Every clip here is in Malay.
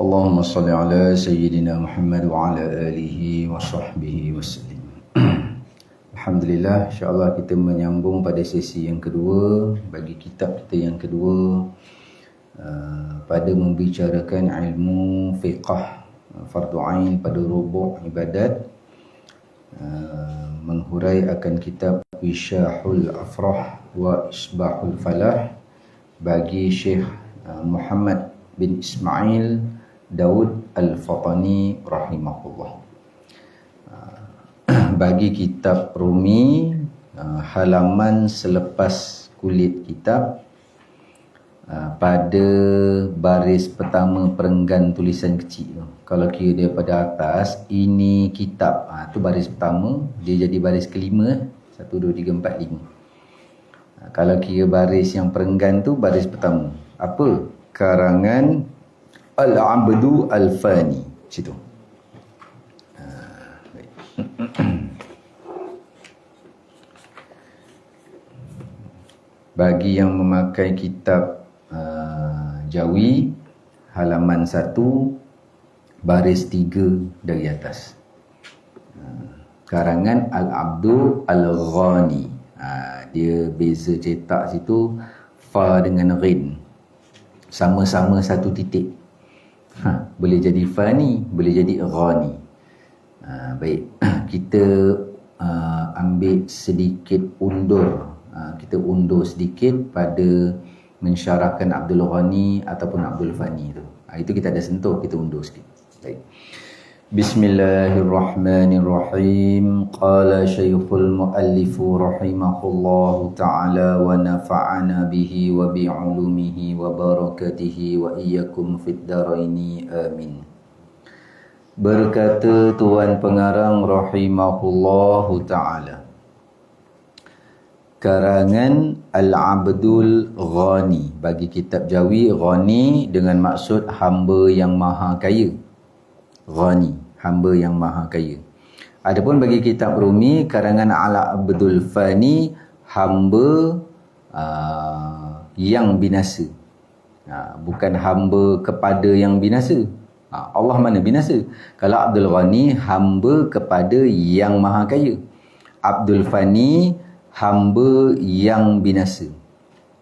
Allahumma salli ala Sayyidina Muhammad wa ala alihi wa sahbihi wasallim. Alhamdulillah, insyaAllah kita menyambung pada sesi yang kedua bagi kitab kita yang kedua pada membicarakan ilmu fiqh fardu ain pada rubu' ibadat, menghurai akan kitab Wishahul Afrah wa Isbahul Falah bagi Syekh Muhammad bin Ismail Daud Al-Fatani rahimahullah. Bagi kitab Rumi, halaman selepas kulit kitab, pada baris pertama perenggan tulisan kecil tu, kalau kira daripada atas, ini kitab, tu baris pertama, dia jadi baris kelima, 1, 2, 3, 4, 5. Kalau kira baris yang perenggan tu baris pertama, apa? Karangan Al-Abdu Al-Fani, situ. Bagi yang memakai kitab Jawi, halaman 1, baris 3 dari atas. Karangan Al-Abdu Al-Ghani. Dia beza cetak situ, fa dengan ghin, sama-sama satu titik. Boleh jadi fani, boleh jadi ghani. Baik, kita ambil sedikit undur. Kita undur sedikit pada mensyarahkan Abdul Ghani ataupun Abdul Fani tu. Itu kita ada sentuh, kita undur sikit. Baik. Bismillahirrahmanirrahim. Qala Syekhul Muallif rahimahullahu ta'ala wa nafa'ana bihi wa bi'ulumihi wa barakatihi wa iyyakum fid dharaini amin. Berkata Tuan Pengarang rahimahullahu ta'ala, karangan Al-Abdul Ghani, bagi kitab Jawi, Ghani dengan maksud hamba yang maha kaya. Ghani, hamba yang maha kaya. Adapun bagi kitab Rumi, karangan Al-Abdul Fani, hamba yang binasa. Bukan hamba kepada yang binasa. Allah mana binasa? Kalau Abdul Ghani, hamba kepada yang maha kaya. Abdul Fani, hamba yang binasa.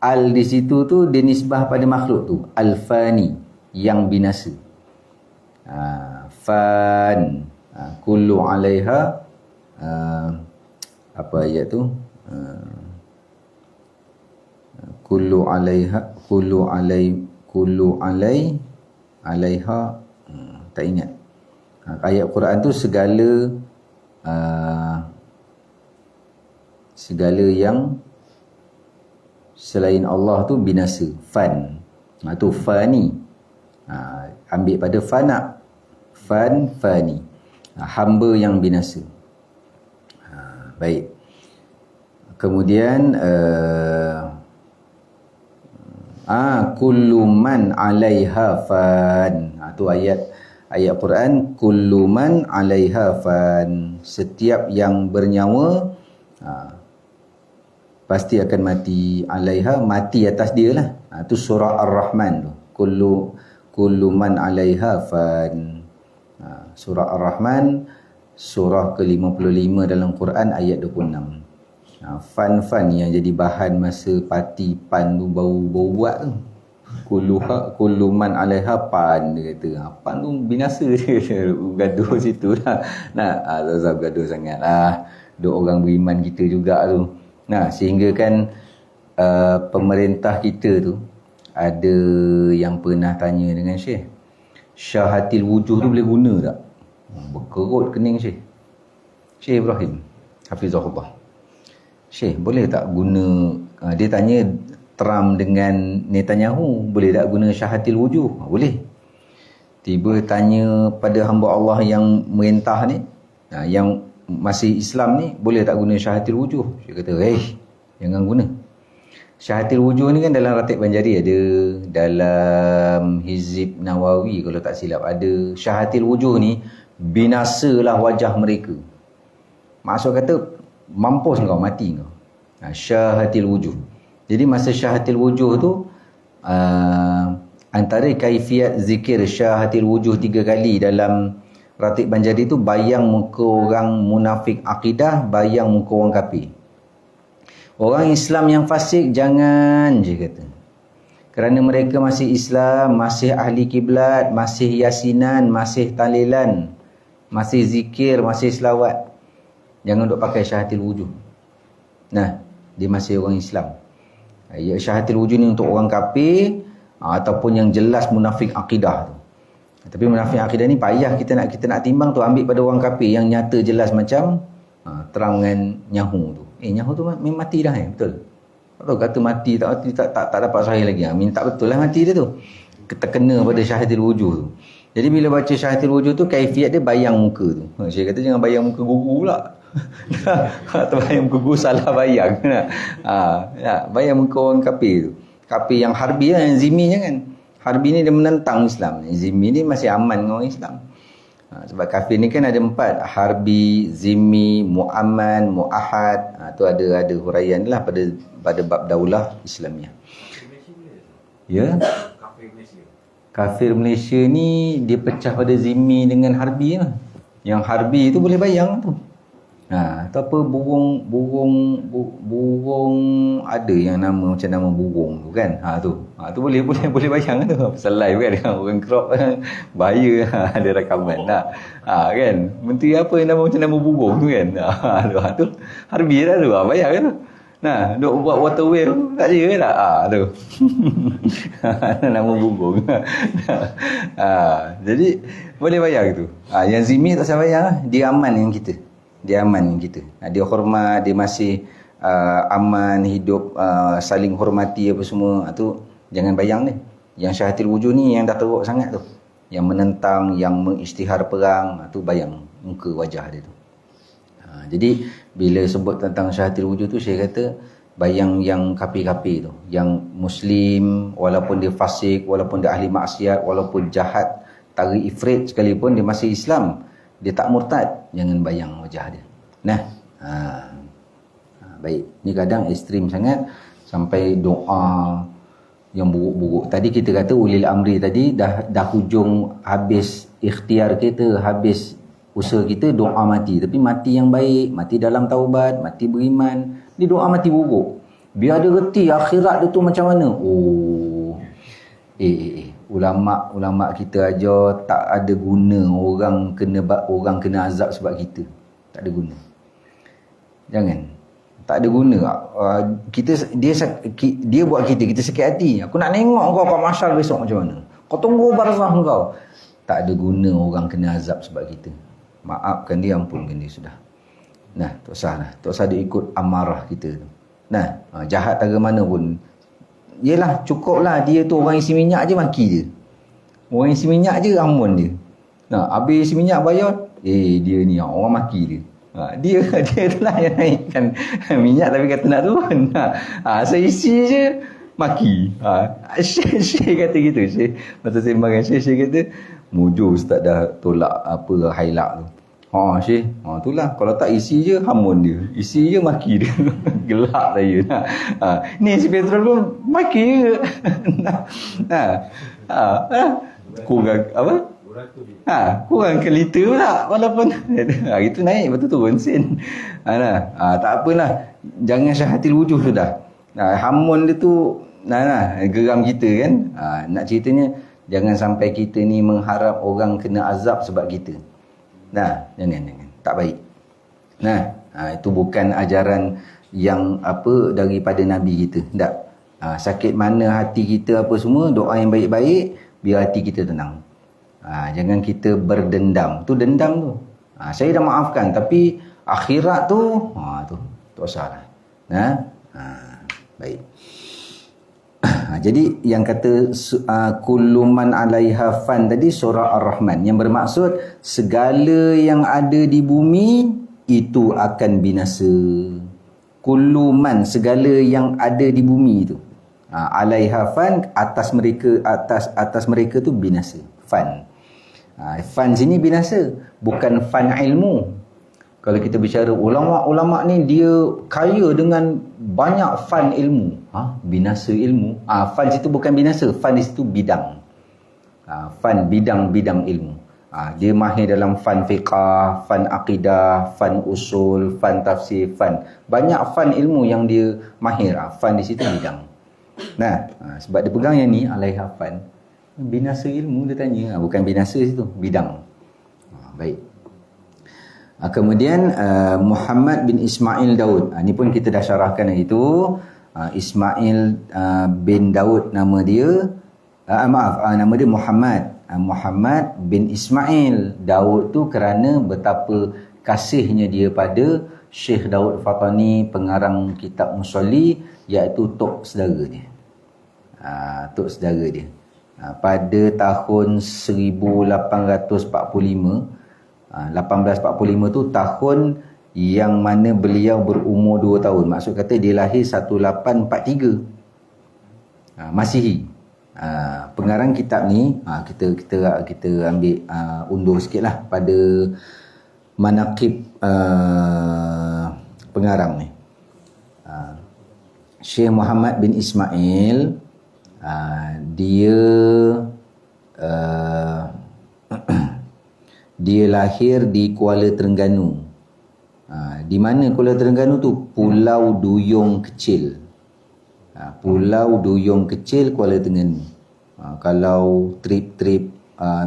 Al di situ tu dia nisbah pada makhluk tu, Al-Fani, yang binasa. Fan, kullu alaiha, apa ayat tu? Kullu alaiha, alaiha, tak ingat. Ayat Quran tu segala yang selain Allah tu binasa. Fan, tu fani. Ambil pada fana, fani, hamba yang binasa. Baik. Kemudian kullu man 'alaiha fan. Tu ayat Quran, kullu man 'alaiha fan. Setiap yang bernyawa pasti akan mati. 'Alaiha, mati atas dia lah. Tu surah Ar-Rahman tu. Kullu man 'alaiha fan. Surah Ar-Rahman, surah ke-55 dalam Quran, ayat 26. Fan yang jadi bahan masa parti PAN tu baru buat tu. Kullu man 'alaiha pan, dia kata. Pan tu binasa dia. Gaduh situ lah. Tak usah gaduh sangat lah. Dua orang beriman kita juga tu. Sehingga kan pemerintah kita tu, ada yang pernah tanya dengan Syekh, syahatil wujuh tu boleh guna tak? Berkerut kening Syekh Ibrahim hafizahullah. Syekh, boleh tak guna, dia tanya Trump dengan Netanyahu, boleh tak guna syahatil wujuh? Boleh. Tiba tanya pada hamba Allah yang merintah ni, yang masih Islam ni, boleh tak guna syahatil wujuh? Dia kata, jangan guna. Syahatil wujuh ni kan dalam Ratib Banjari ada, dalam Hizib Nawawi kalau tak silap ada. Syahatil wujuh ni, binasalah wajah mereka. Maksud kata, mampus kau, mati kau. Syahatil wujuh. Jadi masa syahatil wujuh tu, Antara kaifiat zikir syahatil wujuh 3 kali dalam Ratib Banjari tu, bayang muka orang munafik akidah, bayang muka orang kafir. Orang Islam yang fasik jangan je kata. Kerana mereka masih Islam, masih ahli kiblat, masih yasinan, masih tahlilan, masih zikir, masih selawat. Jangan duk pakai syahatil wujuh. Nah, dia masih orang Islam. Ya, syahatil wujuh ni untuk orang kafir ataupun yang jelas munafik akidah tu. Tapi munafik akidah ni payah kita nak timbang tu, ambil pada orang kafir yang nyata jelas macam terang dengan Nyahu tu. Nyahu tu memang mati dah betul. Atau kata mati tak dapat sahih lagi. Minta betul lah mati dia tu. Terkena pada syahatil wujuh tu. Jadi bila baca syahatil wujuh tu, kaifiat dia bayang muka tu. Saya kata jangan bayang muka guru pula. Atau bayang muka guru salah bayang. Bayang muka orang kafir tu. Kafir yang harbi lah, yang zimmi jangan. Harbi ni dia menentang Islam. Zimmi ni masih aman dengan orang Islam. Sebab kafir ni kan ada 4. Harbi, zimmi, mu'aman, mu'ahad. Tu ada huraian lah pada bab daulah Islamiah. Ya. Kafir Malaysia ni dia pecah pada zimmi dengan harbi lah. Yang harbi tu boleh bayang tu. Tu apa burung ada yang nama macam nama burung tu kan. Tu boleh bayang tu. Pasal live kan orang crop bahaya ada rakaman kan. Menteri apa yang nama macam nama burung tu kan. Tu harbi dah tu. Bayang kan tu. Duk buat water whale tak je tak? Tu. Nama burung. Jadi boleh bayang tu. Yang zimmi tak saya bayang lah. Dia aman dengan kita. Dia hormat, dia masih aman, hidup saling hormati apa semua. Tu jangan bayang ni. Yang syahatil wujuh ni yang dah teruk sangat tu. Yang menentang, yang mengisytihar perang, tu bayang muka wajah dia tu. Jadi bila sebut tentang syahatil wujuh tu, saya kata bayang yang kafir-kafir tu, yang muslim walaupun dia fasik, walaupun dia ahli maksiat, walaupun jahat, tari ifrit sekalipun, dia masih Islam, dia tak murtad, jangan bayang wajah dia. Baik, ni kadang ekstrim sangat sampai doa yang buruk-buruk. Tadi kita kata ulil amri tadi dah hujung habis ikhtiar kita, habis usaha kita, doa mati. Tapi mati yang baik, mati dalam taubat, mati beriman. Ni doa mati buruk. Biar dia reti akhirat dia tu macam mana. Ulama kita aja tak ada guna orang kena azab sebab kita. Tak ada guna. Jangan. Tak ada guna. Dia buat kita sakit hati. Aku nak tengok kau kat mahsyar besok macam mana. Kau tunggu barzah kau. Tak ada guna orang kena azab sebab kita. Maafkan dia, ampunkan dia sudah. Tak usah dia ikut amarah kita tu. Jahat tara mana pun. Yelah, cukuplah dia tu orang isi minyak je maki dia. Orang isi minyak je amun dia. Habis isi minyak bayar, dia ni orang maki dia. Dia tu lah yang naikkan minyak tapi kata nak turun. Saya isi je maki. Syekh kata gitu. Syekh masa sembang dengan Syekh kata, mujur ustaz dah tolak apa hailak tu. Syekh, itulah kalau tak isi je hamun dia. Isi je maki dia. Gelak saya. Ni si petrol pun maki je. Kurang apa? Kurang ke liter pula walaupun itu naik betul turun sen. Tak apalah. Jangan syahatil wujuh tu dah. Hamun dia tu geram kita kan. Nak ceritanya jangan sampai kita ni mengharap orang kena azab sebab kita. Jangan. Tak baik. Itu bukan ajaran yang daripada Nabi kita. Tak. Sakit mana hati kita apa semua, doa yang baik-baik biar hati kita tenang. Jangan kita berdendam. Tu dendam tu. Saya dah maafkan tapi akhirat tu tak usahlah. Baik. Jadi yang kata kullu man 'alaiha fan tadi surah Ar-Rahman yang bermaksud segala yang ada di bumi itu akan binasa. Kullu man, segala yang ada di bumi itu. 'Alaiha fan, atas mereka tu binasa. Fan. Fan sini binasa, bukan fan ilmu. Kalau kita bicara ulama-ulama ni dia kaya dengan banyak fan ilmu. Binasa ilmu. Fan situ bukan binasa, fan di situ bidang. Fan bidang-bidang ilmu. Dia mahir dalam fan fiqah, fan akidah, fan usul, fan tafsir, fan. Banyak fan ilmu yang dia mahir. Fan di situ bidang. Nah, sebab dia pegang yang ni, alaiha fan. Binasa ilmu dia tanya. Bukan binasa situ, bidang. Baik. Kemudian Muhammad bin Ismail Daud. Ni pun kita dah syarahkan itu. Ismail bin Daud nama dia. Nama dia Muhammad. Muhammad bin Ismail Daud tu kerana betapa kasihnya dia pada Syekh Daud Fatani, pengarang kitab Musalli, iaitu tok saudara dia. Tok saudara dia. Pada tahun 1845, 1845 tu tahun yang mana beliau berumur 2 tahun. Maksud kata dia lahir 1843 Masihi. Pengarang kitab ni kita ambil undur sikitlah pada manaqib pengarang ni. Syekh Muhammad bin Ismail, dia dia lahir di Kuala Terengganu. Di mana Kuala Terengganu tu? Pulau Duyung Kecil. Pulau Duyung Kecil, Kuala Terengganu. Kalau trip-trip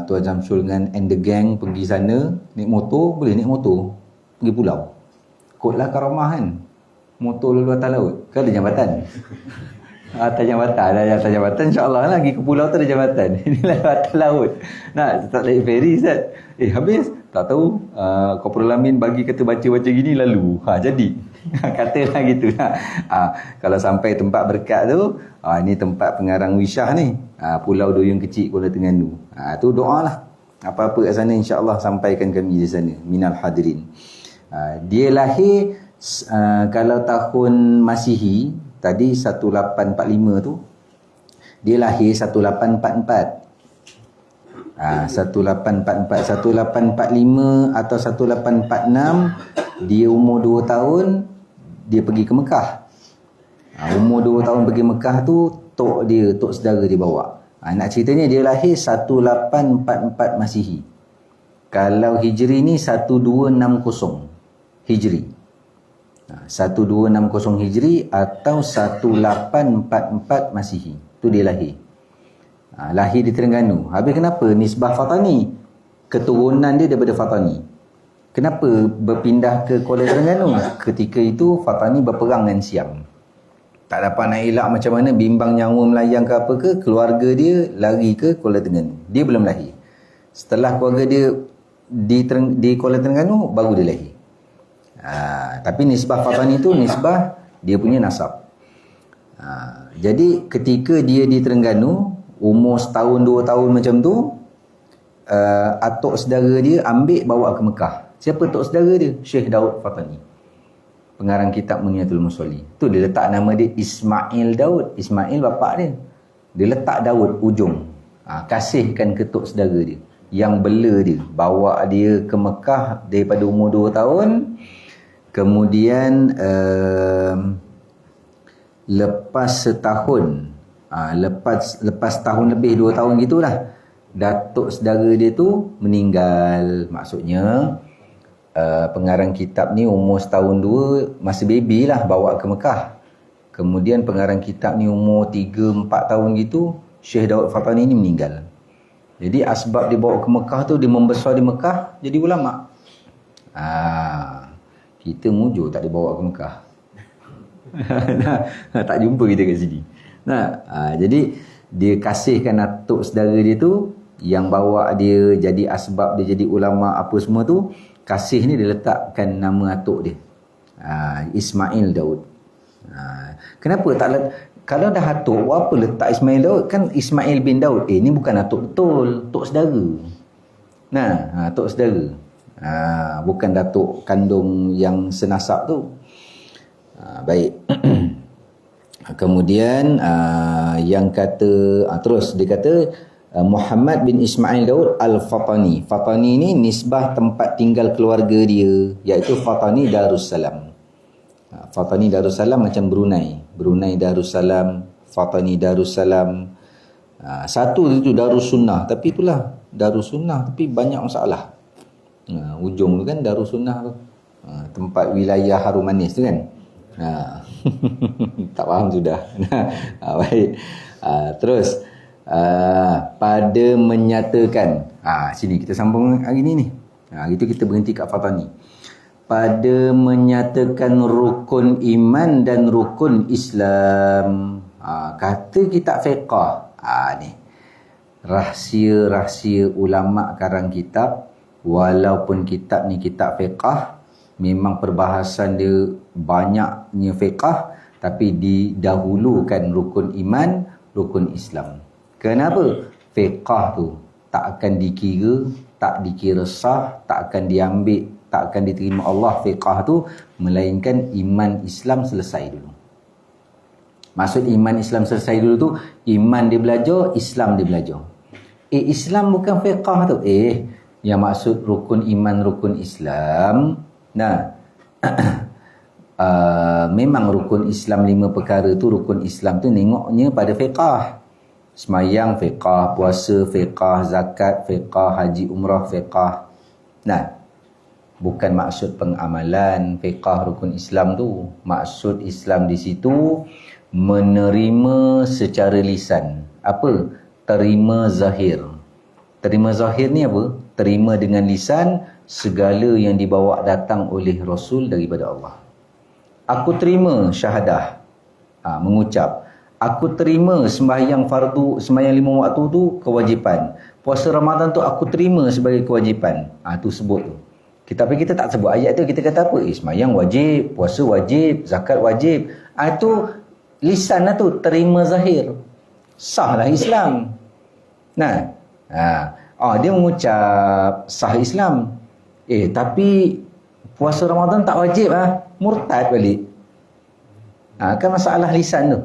Tuan Zamsul dengan and the gang pergi sana, naik motor, boleh naik motor pergi pulau. Kotlah Karamah kan, motor lalu atas laut. Kan ada jambatan. Atas jambatan insya-Allah lagi ke pulau tu ada jambatan. Inilah atas laut. Tak naik ferry Ustaz. Habis tak tahu Kopral Amin bagi kata baca-baca gini lalu. Jadi katalah gitu. Kalau sampai tempat berkat tu, ni tempat pengarang Wisyah ni, Pulau Duyung Kecil, Kuala Terengganu. Tu doalah. Apa-apa kat sana insya-Allah sampaikan kami di sana minal hadirin. Dia lahir kalau tahun Masihi tadi 1845 tu, dia lahir 1844. 1845 atau 1846, dia umur 2 tahun dia pergi ke Mekah. Umur 2 tahun pergi Mekah tu tok saudara dia bawa. Nak ceritanya dia lahir 1844 Masihi. Kalau Hijri ni 1260 Hijri. 1260 Hijri atau 1844 Masihi. Tu dia lahir. Lahir di Terengganu. Habis kenapa nisbah Fatani? Keturunan dia daripada Fatani. Kenapa berpindah ke Kuala Terengganu? Ketika itu Fatani berperang dengan Siam. Tak dapat nak elak macam mana, bimbang nyawa melayang ke apa ke, keluarga dia lari ke Kuala Terengganu. Dia belum lahir. Setelah keluarga dia di Kuala Terengganu, baru dia lahir. Tapi nisbah Fatani tu nisbah dia punya nasab. Jadi ketika dia di Terengganu, umur setahun 2 tahun macam tu, atuk saudara dia ambil bawa ke Mekah. Siapa tok saudara dia? Syekh Daud Fatani, pengarang kitab Muniatul Musalli. Tu dia letak nama dia Ismail Daud. Ismail bapak dia. Dia letak Daud ujung. Kasihkan ke tok saudara dia yang bela dia, bawa dia ke Mekah daripada umur 2 tahun. Kemudian lepas setahun, lepas tahun lebih 2 tahun gitulah, datuk saudara dia tu meninggal. Maksudnya pengarang kitab ni umur setahun 2, masih baby lah, bawa ke Mekah. Kemudian pengarang kitab ni umur 3-4 tahun gitu, Syekh Daud Fatani ni meninggal. Jadi asbab dia bawa ke Mekah tu, dia membesar di Mekah, jadi ulama. Kita mujur tak dibawa ke Mekah. Tak jumpa kita kat sini. Jadi dia kasihkan atuk saudara dia tu yang bawa dia jadi asbab dia jadi ulama apa semua tu. Kasih ni dia letakkan nama atuk dia, Ismail Daud. Kenapa tak kalau dah atuk, apa letak Ismail Daud? Kan Ismail bin Daud. Ni bukan atuk betul, tok saudara. Tok saudara. Bukan datuk kandung yang senasab tu. Baik. Kemudian yang kata terus dia kata Muhammad bin Ismail Daud Al-Fatani. Fatani ni nisbah tempat tinggal keluarga dia, iaitu Fatani Darussalam. Fatani Darussalam macam Brunei. Brunei Darussalam, Fatani Darussalam. Satu itu Darussunnah, tapi itulah Darussunnah tapi banyak masalah. Ujung tu kan Darussunnah tu. Tempat wilayah harum manis tu kan. Tak faham sudah. Baik. Terus pada menyatakan, sini kita sambung hari ni. Itu kita berhenti kat Fatani. Pada menyatakan rukun iman dan rukun Islam. Kata kitab fiqh. Ni rahsia-rahsia ulama karang kitab. Walaupun kitab ni kitab fiqh, memang perbahasan dia banyaknya fiqh, tapi didahulukan rukun iman, rukun Islam. Kenapa? Fiqh tu tak akan dikira, tak dikira sah, tak akan diambil, tak akan diterima Allah fiqh tu, melainkan iman Islam selesai dulu. Maksud iman Islam selesai dulu tu, iman dia belajar, Islam dia belajar. Islam bukan fiqh tu. Yang maksud rukun iman, rukun Islam. Memang rukun Islam 5 perkara tu, rukun Islam tu nengoknya pada fiqh. Semayang fiqh, puasa fiqh, zakat fiqh, haji umrah fiqh. Bukan maksud pengamalan fiqh rukun Islam tu. Maksud Islam di situ menerima secara lisan. Apa? Terima zahir. Terima zahir ni apa? Terima dengan lisan segala yang dibawa datang oleh Rasul daripada Allah. Aku terima syahadah, mengucap. Aku terima sembahyang fardu, sembahyang 5 waktu tu kewajipan. Puasa Ramadan tu aku terima sebagai kewajipan. Tu sebut tu. Tapi kita tak sebut ayat tu, kita kata apa? Sembahyang wajib, puasa wajib, zakat wajib. Itu lisan lah tu, terima zahir. Sahlah Islam. Dia mengucap sah Islam. Tapi puasa Ramadan tak wajib, murtad balik. Kan masalah lisan tu.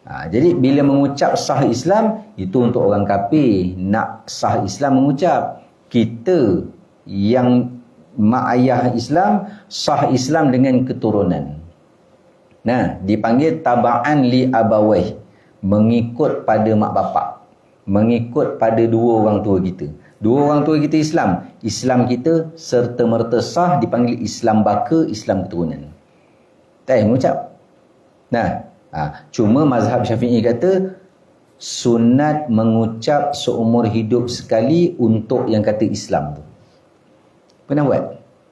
Jadi bila mengucap sah Islam, itu untuk orang kafir. Nak sah Islam mengucap. Kita yang mak ayah Islam, sah Islam dengan keturunan. Dipanggil taba'an li abawaih, mengikut pada mak bapak, mengikut pada dua orang tua kita. Dua orang tua kita Islam, Islam kita serta merta sah, dipanggil Islam baka, Islam keturunan. Tak mengucap. Cuma mazhab Syafi'i kata sunat mengucap seumur hidup sekali untuk yang kata Islam tu. Pernah buat?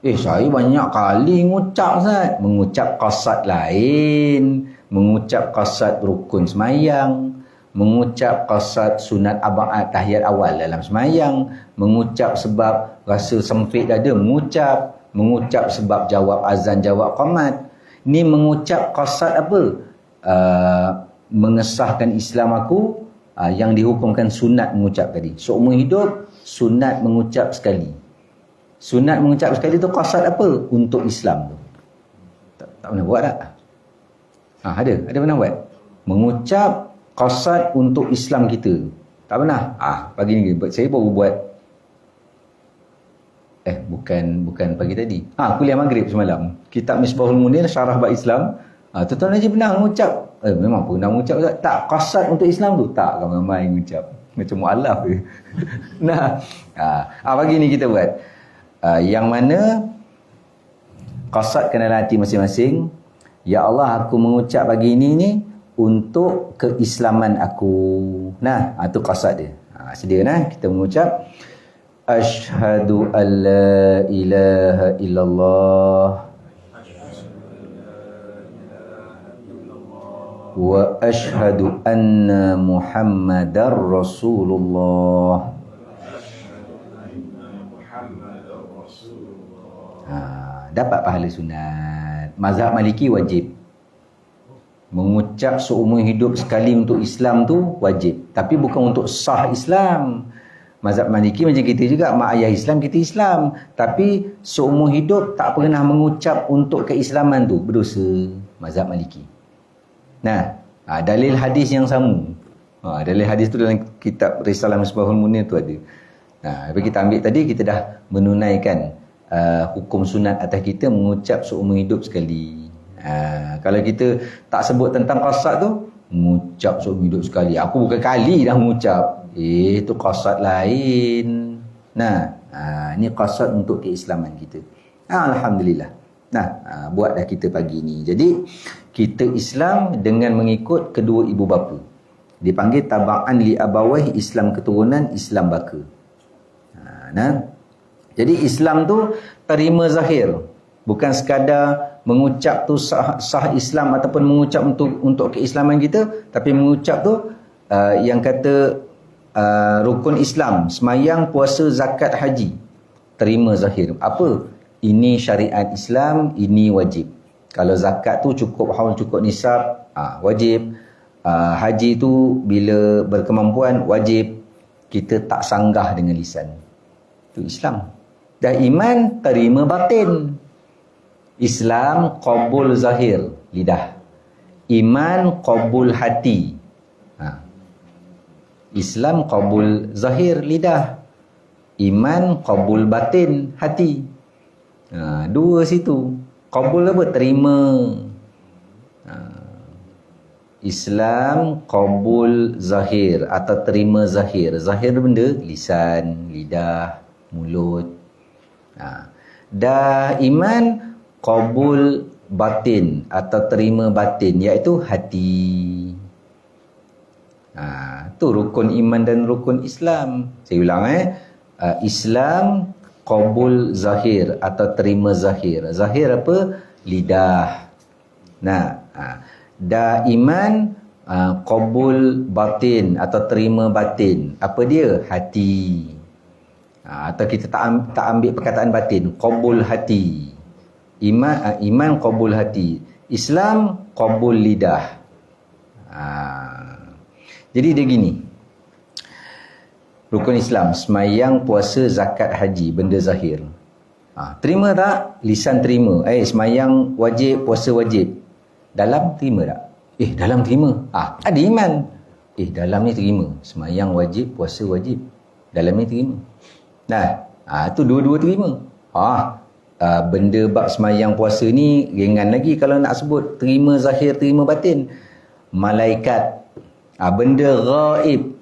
Saya banyak kali mengucap, Ustaz. Mengucap qasad lain, mengucap qasad rukun semayang, mengucap qasad sunat aba'at tahiyat awal dalam semayang, mengucap sebab rasa sempit dada, mengucap sebab jawab azan, jawab qamat. Ni mengucap qasad apa? Mengesahkan Islam aku, yang dihukumkan sunat mengucap tadi. Seumur hidup sunat mengucap sekali. Sunat mengucap sekali tu qasad apa? Untuk Islam tu. Tak pernah buat tak? Ada pernah buat? Mengucap qasad untuk Islam kita. Tak pernah? Pagi ni saya baru buat. Bukan pagi tadi. Kuliah maghrib semalam. Kitab Misbahul Munir Syarah Bab Islam. Tuan-tuan Haji pernah mengucap. Memang pernah mengucap tak? Qasad untuk Islam tu? Tak, ramai mengucap. Macam mu'alaf je. Pagi ni kita buat. Yang mana qasad kena dalam hati masing-masing. Ya Allah, aku mengucap pagi ni untuk keislaman aku. Itu qasad dia. Sedia kita mengucap asyhadu an la ilaha illallah wa asyhadu anna Muhammadar Rasulullah. Dapat pahala sunat. Mazhab Maliki wajib. Mengucap seumur hidup sekali untuk Islam tu wajib. Tapi bukan untuk sah Islam. Mazhab Maliki macam kita juga, mak ayah Islam, kita Islam. Tapi seumur hidup tak pernah mengucap untuk keislaman tu, berdosa. Mazhab Maliki. Dalil hadis yang sama. Dalam hadis tu, dalam kitab Risalah Misbahul Munir tu ada. Tapi kita ambil tadi, kita dah menunaikan hukum sunat atas kita mengucap seumur hidup sekali. Kalau kita tak sebut tentang qasad tu, mengucap seumur hidup sekali. Aku bukan kali dah mengucap. Itu qasad lain. Ni qasad untuk keislaman kita. Alhamdulillah. Buatlah kita pagi ni. Jadi kita Islam dengan mengikut kedua ibu bapa. Dipanggil taba'an li abawaihi, Islam keturunan, Islam baka. Jadi Islam tu terima zahir, bukan sekadar mengucap tu sah Islam ataupun mengucap untuk keislaman kita, tapi mengucap tu yang kata rukun Islam, semayang, puasa, zakat, haji, terima zahir. Apa? Ini syariat Islam, ini wajib. Kalau zakat tu cukup haul, cukup nisab, wajib. Haji tu bila berkemampuan, wajib. Kita tak sanggah dengan lisan. Itu Islam. Dan iman terima batin. Islam qabul zahir, lidah. Iman qabul hati. Islam qabul zahir, lidah. Iman qabul batin, hati. Dua situ. Qabul apa? Terima. Islam qabul zahir atau terima zahir. Zahir benda lisan, lidah, mulut. Dah iman qabul batin atau terima batin, iaitu hati. Tu rukun iman dan rukun Islam. Saya ulang Islam qabul zahir atau terima zahir. Zahir apa? Lidah. Da iman qabul batin atau terima batin. Apa dia? Hati. Atau kita tak ambil perkataan batin, qabul hati. Iman qabul hati. Islam qabul lidah. Jadi dia gini. Rukun Islam, semayang, puasa, zakat, haji, benda zahir. Terima tak? Lisan terima. Semayang wajib, puasa wajib. Dalam terima tak? Dalam terima. Ada iman. Dalam ni terima. Semayang wajib, puasa wajib. Dalam ni terima. Tu dua-dua terima. Benda bab semayang puasa ni ringan lagi kalau nak sebut. Terima zahir, terima batin. Malaikat. Benda ghaib.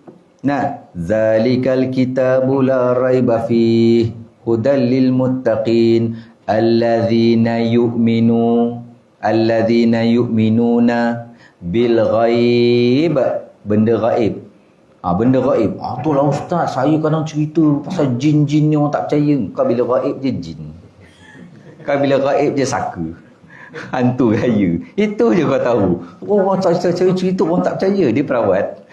Zalikal kitabu la raiba fih hudal lil muttaqin alladzina yu'minuna bil ghaib. Benda ghaib. Benda ghaib. Itulah ustaz, saya kadang cerita pasal jin-jin ni orang tak percaya. Kau bila ghaib je jin. Kau bila ghaib je saka. Hantu raya. Itu je kau tahu. Orang cerita orang tak percaya. Dia perawat.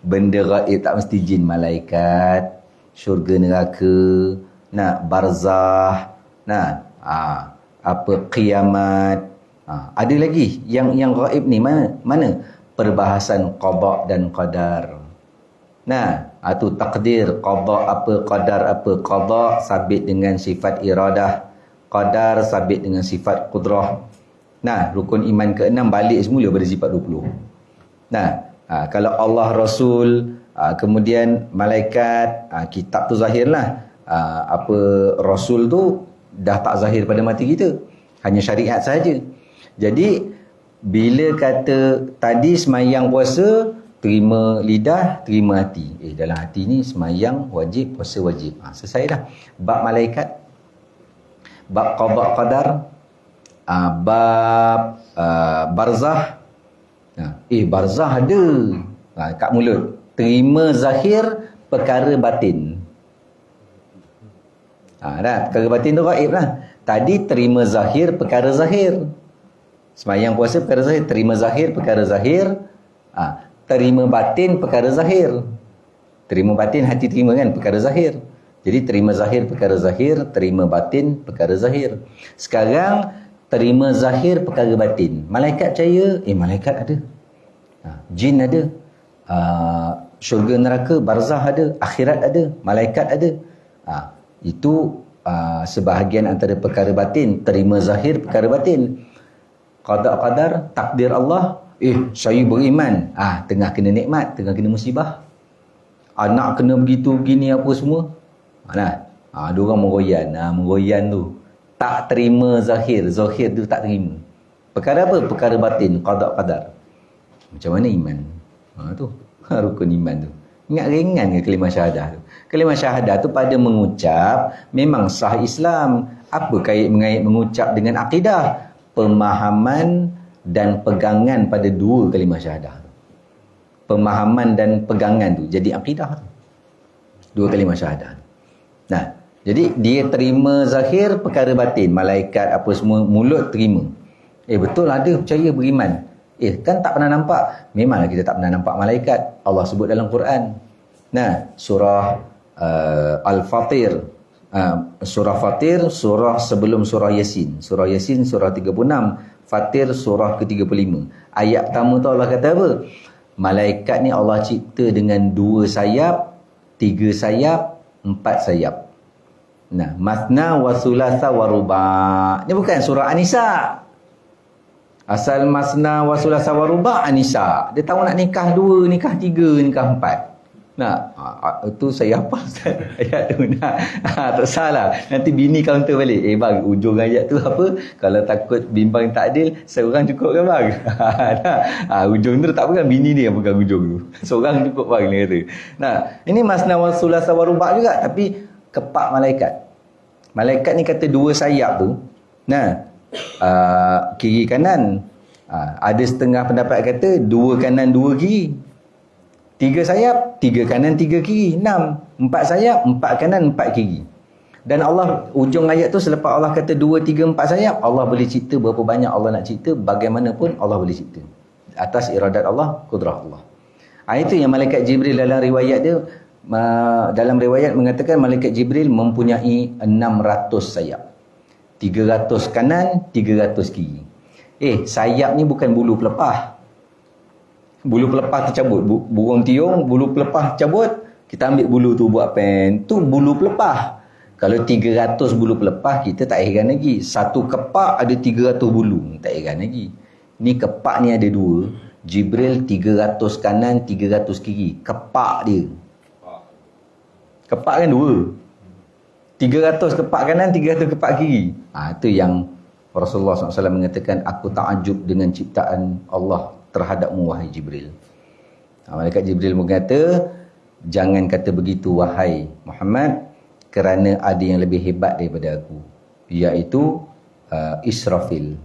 Benda ghaib tak mesti jin, malaikat, syurga neraka, barzah, apa kiamat. Ada lagi yang ghaib ni mana? Perbahasan qada dan qadar. Tu takdir, qada apa, qadar apa. Qada sabit dengan sifat iradah, qadar sabit dengan sifat qudrah. Rukun iman ke-6 balik semula pada sifat 20. Kalau Allah, Rasul, kemudian malaikat, kitab tu zahirlah. Rasul tu dah tak zahir pada mata kita, hanya syariat saja. Jadi bila kata tadi semayang puasa, terima lidah, terima hati. Dalam hati ni semayang wajib, puasa wajib. Selesai dah. Bab malaikat, bab qada qadar, bab barzah. Barzah ada kat mulut. Terima zahir, perkara batin. Perkara batin tu ghaib lah. Tadi terima zahir, perkara zahir. Semayang puasa, perkara zahir. Terima zahir, perkara zahir. Terima batin, perkara zahir. Terima batin, hati terima kan, perkara zahir. Jadi terima zahir, perkara zahir. Terima batin, perkara zahir. Sekarang terima zahir, perkara batin. Malaikat percaya? Malaikat ada. Jin ada. Syurga neraka, barzah ada. Akhirat ada. Malaikat ada. Itu sebahagian antara perkara batin. Terima zahir, perkara batin. Qada qadar, takdir Allah, Saya beriman. Tengah kena nikmat, tengah kena musibah. Anak kena begitu, begini apa semua. Ada orang meroyan. Meroyan tu. Tak terima zahir. Zahir tu tak terima. Perkara apa? Perkara batin. Qada' qadar. Macam mana iman? Tu. Rukun iman tu. Ingat ringan ke kalimah syahadah tu? Kalimah syahadah tu pada mengucap, memang sah Islam. Apa kait-mengait mengucap dengan akidah? Pemahaman dan pegangan pada dua kalimah syahadah tu. Pemahaman dan pegangan tu jadi akidah tu. Dua kalimah syahadah. Nah, jadi dia terima zahir, perkara batin. Malaikat apa semua, mulut terima. Betul ada percaya beriman. Kan tak pernah nampak. Memanglah kita tak pernah nampak malaikat. Allah sebut dalam Quran. Nah, surah Al-Fatir. Surah Fatir, surah sebelum surah Yasin. Surah Yasin, surah 36. Fatir, surah ke-35. Ayat pertama tu Allah kata apa? Malaikat ni Allah cipta dengan 2 sayap, 3 sayap, 4 sayap. Nah, masna wa thulatha wa ruba'. Ni bukan surah An-Nisa. Asal masna wa thulatha wa ruba' An-Nisa. Dia tahu nak nikah 2, nikah 3, nikah 4. Nah, itu saya hafal Ustaz ayat tu. Tak salah. Nanti bini counter balik. Bang, ujung ayat tu apa? Kalau takut bimbang tak adil, seorang cukup kan bang? Ujung tu tak pegang, bini dia yang pegang ujung tu. Seorang cukup bang, dia kata. Nah, ini masna wa thulatha wa ruba' juga, tapi kepak malaikat. Malaikat ni kata 2 sayap tu. Nah, kiri kanan. Ada setengah pendapat kata 2 kanan 2 kiri. 3 sayap, 3 kanan 3 kiri. 6. 4 sayap, 4 kanan 4 kiri. Dan Allah, ujung ayat tu selepas Allah kata 2, 3, 4 sayap, Allah boleh cipta berapa banyak Allah nak cipta, bagaimanapun Allah boleh cipta. Atas iradat Allah, kudrah Allah. Itu yang malaikat Jibril dalam riwayat dia, dalam riwayat mengatakan malaikat Jibril mempunyai 600 sayap. 300 kanan, 300 kiri. Sayap ni bukan bulu pelepah. Bulu pelepah tercabut. Burung tiung, bulu pelepah cabut, kita ambil bulu tu buat pen. Tu bulu pelepah. Kalau 300 bulu pelepah, kita tak heran lagi. Satu kepak ada 300 bulu. Tak heran lagi. Ni kepak ni ada 2. Jibril 300 kanan, 300 kiri. Kepak dia. Kepak kan 2. 300 kepak kanan, 300 kepak kiri. Itu yang Rasulullah SAW mengatakan, aku takjub dengan ciptaan Allah terhadapmu wahai Jibril. Malaikat Jibril berkata, jangan kata begitu wahai Muhammad, kerana ada yang lebih hebat daripada aku, iaitu Israfil,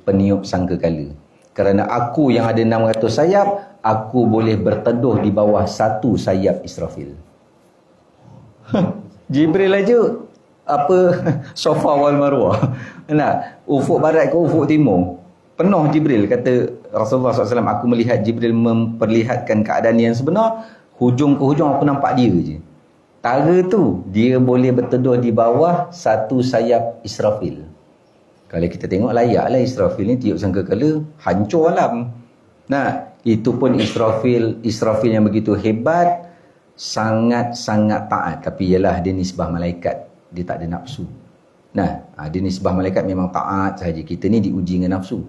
peniup sangkakala. Kerana aku yang ada 600 sayap, aku boleh berteduh di bawah 1 sayap Israfil. Jibril aja Safa wal Marwah. Ufuk barat ke ufuk timur, penuh Jibril. Kata Rasulullah SAW, aku melihat Jibril memperlihatkan keadaan yang sebenar, hujung ke hujung aku nampak dia je. Tara tu, dia boleh berteduh di bawah 1 sayap Israfil. Kalau kita tengok, layaklah Israfil ni tiup sangkakala, hancur alam. Itu pun Israfil yang begitu hebat, sangat-sangat taat. Tapi ialah dia nisbah malaikat, dia tak ada nafsu. Dia nisbah malaikat memang taat sahaja. Kita ni diuji dengan nafsu.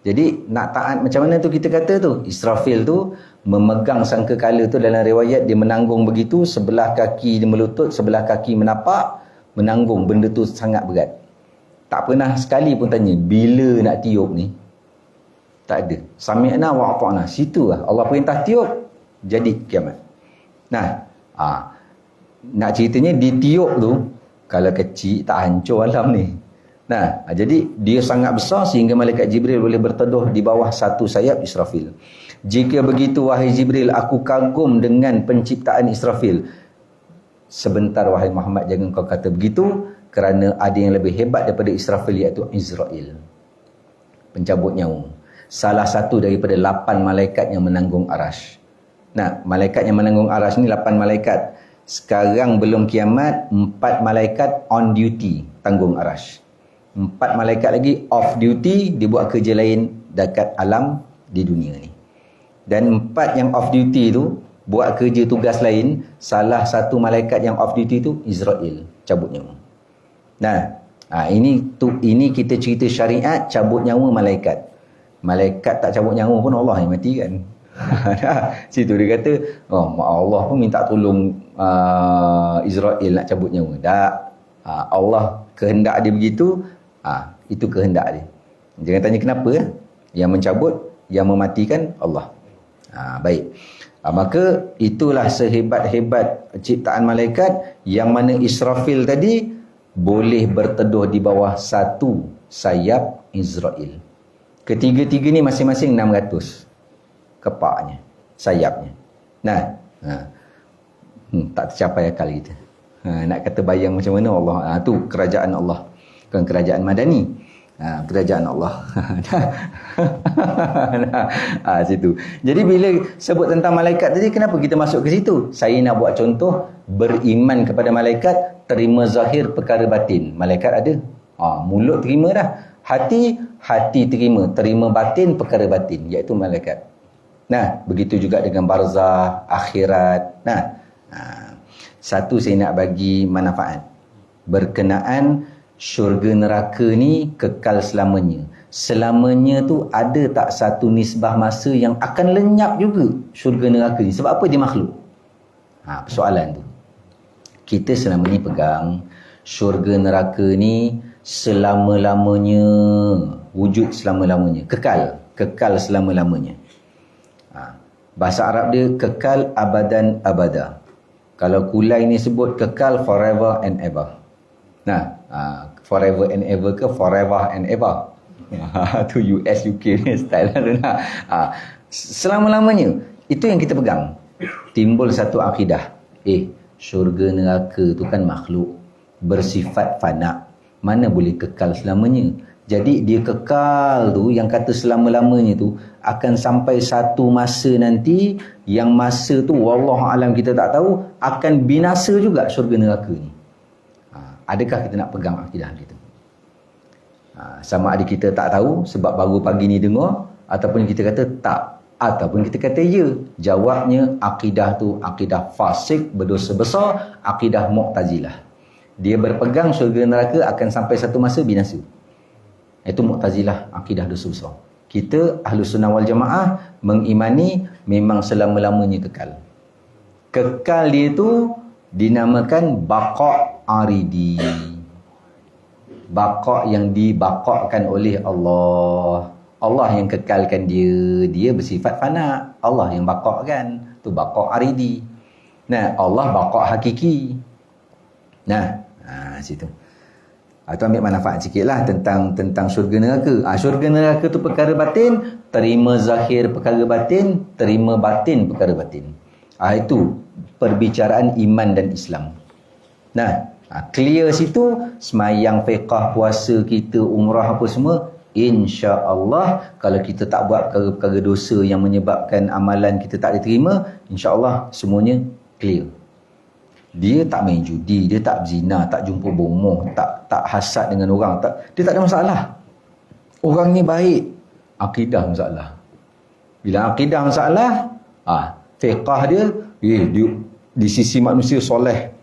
Jadi nak taat macam mana tu kita kata tu? Israfil tu memegang sangkakala tu, dalam riwayat dia menanggung begitu, sebelah kaki dia melutut, sebelah kaki menapak, menanggung. Benda tu sangat berat. Tak pernah sekali pun tanya, bila nak tiup ni? Tak ada. Sami'na wa ata'na. Situ lah Allah perintah tiup, jadi kiamat. Nak ceritanya ditiup tu, kalau kecil tak hancur alam ni. Jadi dia sangat besar sehingga malaikat Jibril boleh berteduh di bawah 1 sayap Israfil. Jika begitu wahai Jibril, aku kagum dengan penciptaan Israfil. Sebentar wahai Muhammad, jangan kau kata begitu, kerana ada yang lebih hebat daripada Israfil, iaitu Izrail, pencabut nyawa. Salah satu daripada 8 malaikat yang menanggung arash. Malaikat yang menanggung arash ni 8 malaikat. Sekarang belum kiamat, 4 malaikat on duty tanggung arash. 4 malaikat lagi off duty, dia buat kerja lain dekat alam di dunia ni. Dan 4 yang off duty tu buat kerja tugas lain. Salah satu malaikat yang off duty tu Izrail, cabut nyawa. Ini kita cerita syariat cabut nyawa malaikat. Malaikat tak cabut nyawa pun Allah yang mati kan. Situ dia kata, Allah pun minta tolong Israel nak cabut nyawa. Tak. Allah kehendak dia begitu, itu kehendak dia. Jangan tanya kenapa. Yang mencabut, yang mematikan Allah. Baik. Maka itulah sehebat-hebat ciptaan malaikat, yang mana Israfil tadi boleh berteduh di bawah satu sayap Israel. Ketiga-tiga ni masing-masing 600 kepaknya, sayapnya. Tak tercapai akal kita. Nak kata bayang macam mana Allah. Tu kerajaan Allah. Bukan kerajaan madani. Kerajaan Allah. Situ. Jadi bila sebut tentang malaikat tadi, kenapa kita masuk ke situ? Saya nak buat contoh, beriman kepada malaikat, terima zahir perkara batin. Malaikat ada. Mulut terima dah. Hati terima batin perkara batin, iaitu malaikat. Begitu juga dengan barzah, akhirat. Satu saya nak bagi manfaat berkenaan syurga neraka ni kekal selamanya. Selamanya tu ada tak satu nisbah masa yang akan lenyap juga syurga neraka ni? Sebab apa dia makhluk? Persoalan tu. Kita selama ni pegang syurga neraka ni selama-lamanya, wujud selama-lamanya, kekal selama-lamanya. Bahasa Arab dia kekal abadan abada. Kalau kulai ni sebut kekal forever and ever. Forever and ever ke forever and ever? Tu US UK ni style lah. Selama-lamanya. Itu yang kita pegang. Timbul satu akidah. Syurga neraka tu kan makhluk, bersifat fana. Mana boleh kekal selamanya? Jadi dia kekal tu, yang kata selama-lamanya tu, akan sampai satu masa nanti, yang masa tu wallahualam kita tak tahu, akan binasa juga syurga neraka ni. Adakah kita nak pegang akidah kita? Sama ada kita tak tahu sebab baru pagi ni dengar, ataupun kita kata tak, ataupun kita kata ya. Jawabnya, akidah tu akidah fasik, berdosa besar, akidah Mu'tazilah. Dia berpegang syurga neraka akan sampai satu masa binasa. Itu Mu'tazilah, akidah dosa besar. Kita Ahlus Sunnah wal Jamaah mengimani memang selama-lamanya kekal. Kekal dia tu dinamakan baqa' aridi. Baqa' yang dibaqa'kan oleh Allah. Allah yang kekalkan dia. Dia bersifat fana. Allah yang baqa'kan. Tu baqa' aridi. Allah baqa' hakiki. Situ. Atau ambil manfaat sikit lah tentang syurga neraka. Syurga neraka tu perkara batin, terima zahir perkara batin, terima batin perkara batin. Itu perbicaraan iman dan Islam. Clear situ, semayang, fiqah, puasa kita, umrah apa semua, insya-Allah kalau kita tak buat perkara-perkara dosa yang menyebabkan amalan kita tak diterima, insya-Allah semuanya clear. Dia tak main judi, dia tak berzina, tak jumpa bomoh, tak hasad dengan orang, dia tak ada masalah. Orang ni baik, akidah masalah. Bila akidah masalah, fiqah dia di sisi manusia soleh,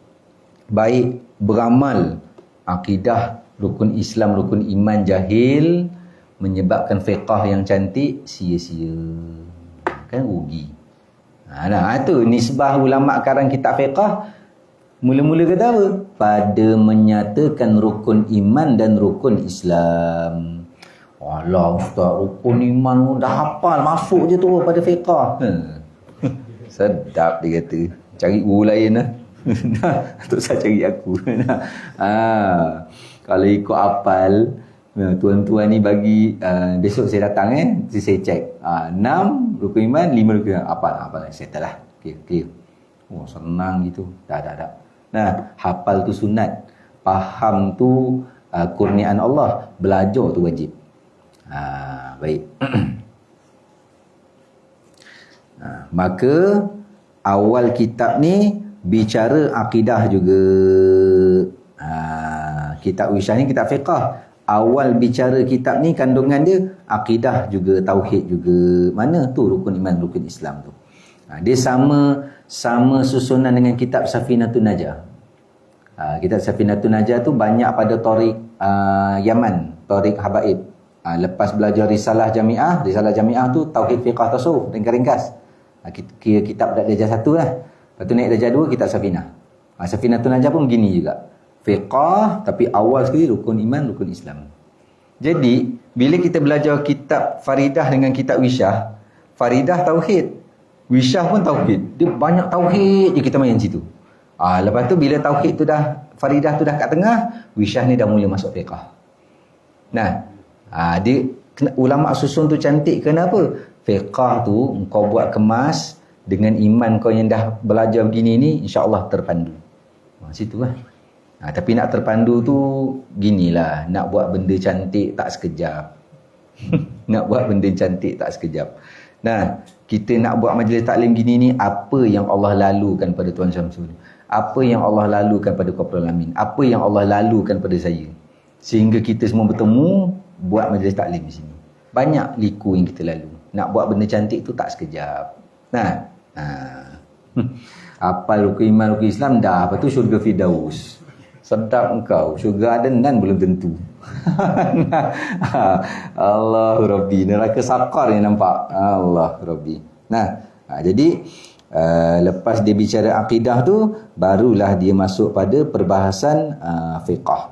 baik, beramal. Akidah, rukun Islam, rukun iman jahil, menyebabkan fiqah yang cantik sia-sia. Kan rugi. Itu nisbah ulama karang kitab fiqah. Mula-mula kata apa? Pada menyatakan rukun iman dan rukun Islam. Alah ustaz, rukun iman dah hafal, masuk je tu pada fiqah. Sedap dia kata. Cari guru lain lah. Tak usah cari aku. Kalau ikut hafal, tuan-tuan ni bagi, besok saya datang saya cek. 6 rukun iman, 5 rukun iman. Hafal. Settle lah. Okay. Senang gitu. Tak. Hafal tu sunat, faham tu kurniaan Allah, belajar tu wajib. Baik. Maka awal kitab ni bicara akidah juga. Kitab Wisyah ni kitab fiqah. Awal bicara kitab ni kandungan dia akidah juga, tauhid juga. Mana tu rukun iman, rukun Islam tu. Dia sama susunan dengan kitab Safinatun Najah. Kitab Safinatun Najah tu banyak pada Tariq Yaman, Tariq Habaib. Lepas belajar risalah jamiah tu tauhid fiqh tasawuf ringkas. Kira kitab darjah 1 lah. Lepas tu naik darjah 2 kitab Safinah. Safinatul Najah pun begini juga. Fiqh tapi awal sekali rukun iman, rukun Islam. Jadi bila kita belajar kitab Faridah dengan kitab Wisyah, Faridah tauhid, Wisyah pun tauhid. Dia banyak tauhid je kita main situ. Lepas tu bila tauhid tu dah, Faridah tu dah kat tengah, Wisyah ni dah mula masuk fiqh. Nah, dia ulama susun tu cantik kenapa? Fiqh tu kau buat kemas dengan iman kau yang dah belajar begini ni, insya-Allah terpandu. Situ lah. Tapi nak terpandu tu ginilah, nak buat benda cantik tak sekejap. Nak buat benda cantik tak sekejap. Nah, kita nak buat majlis taklim gini ni, apa yang Allah lalukan pada Tuan Syamsul? Apa yang Allah lalukan pada Qafrul Amin? Apa yang Allah lalukan pada saya? Sehingga kita semua bertemu buat majlis taklim di sini. Banyak liku yang kita lalu. Nak buat benda cantik tu tak sekejap. Nah, apal rukun iman, rukun Islam dah, lepas tu syurga Firdaus. Sedap engkau, syurga Adenan belum tentu. Allahu Rabbi, neraka Saqar yang nampak. Allah Rabbi. Nah, jadi lepas dia bicara akidah tu, barulah dia masuk pada perbahasan fiqh.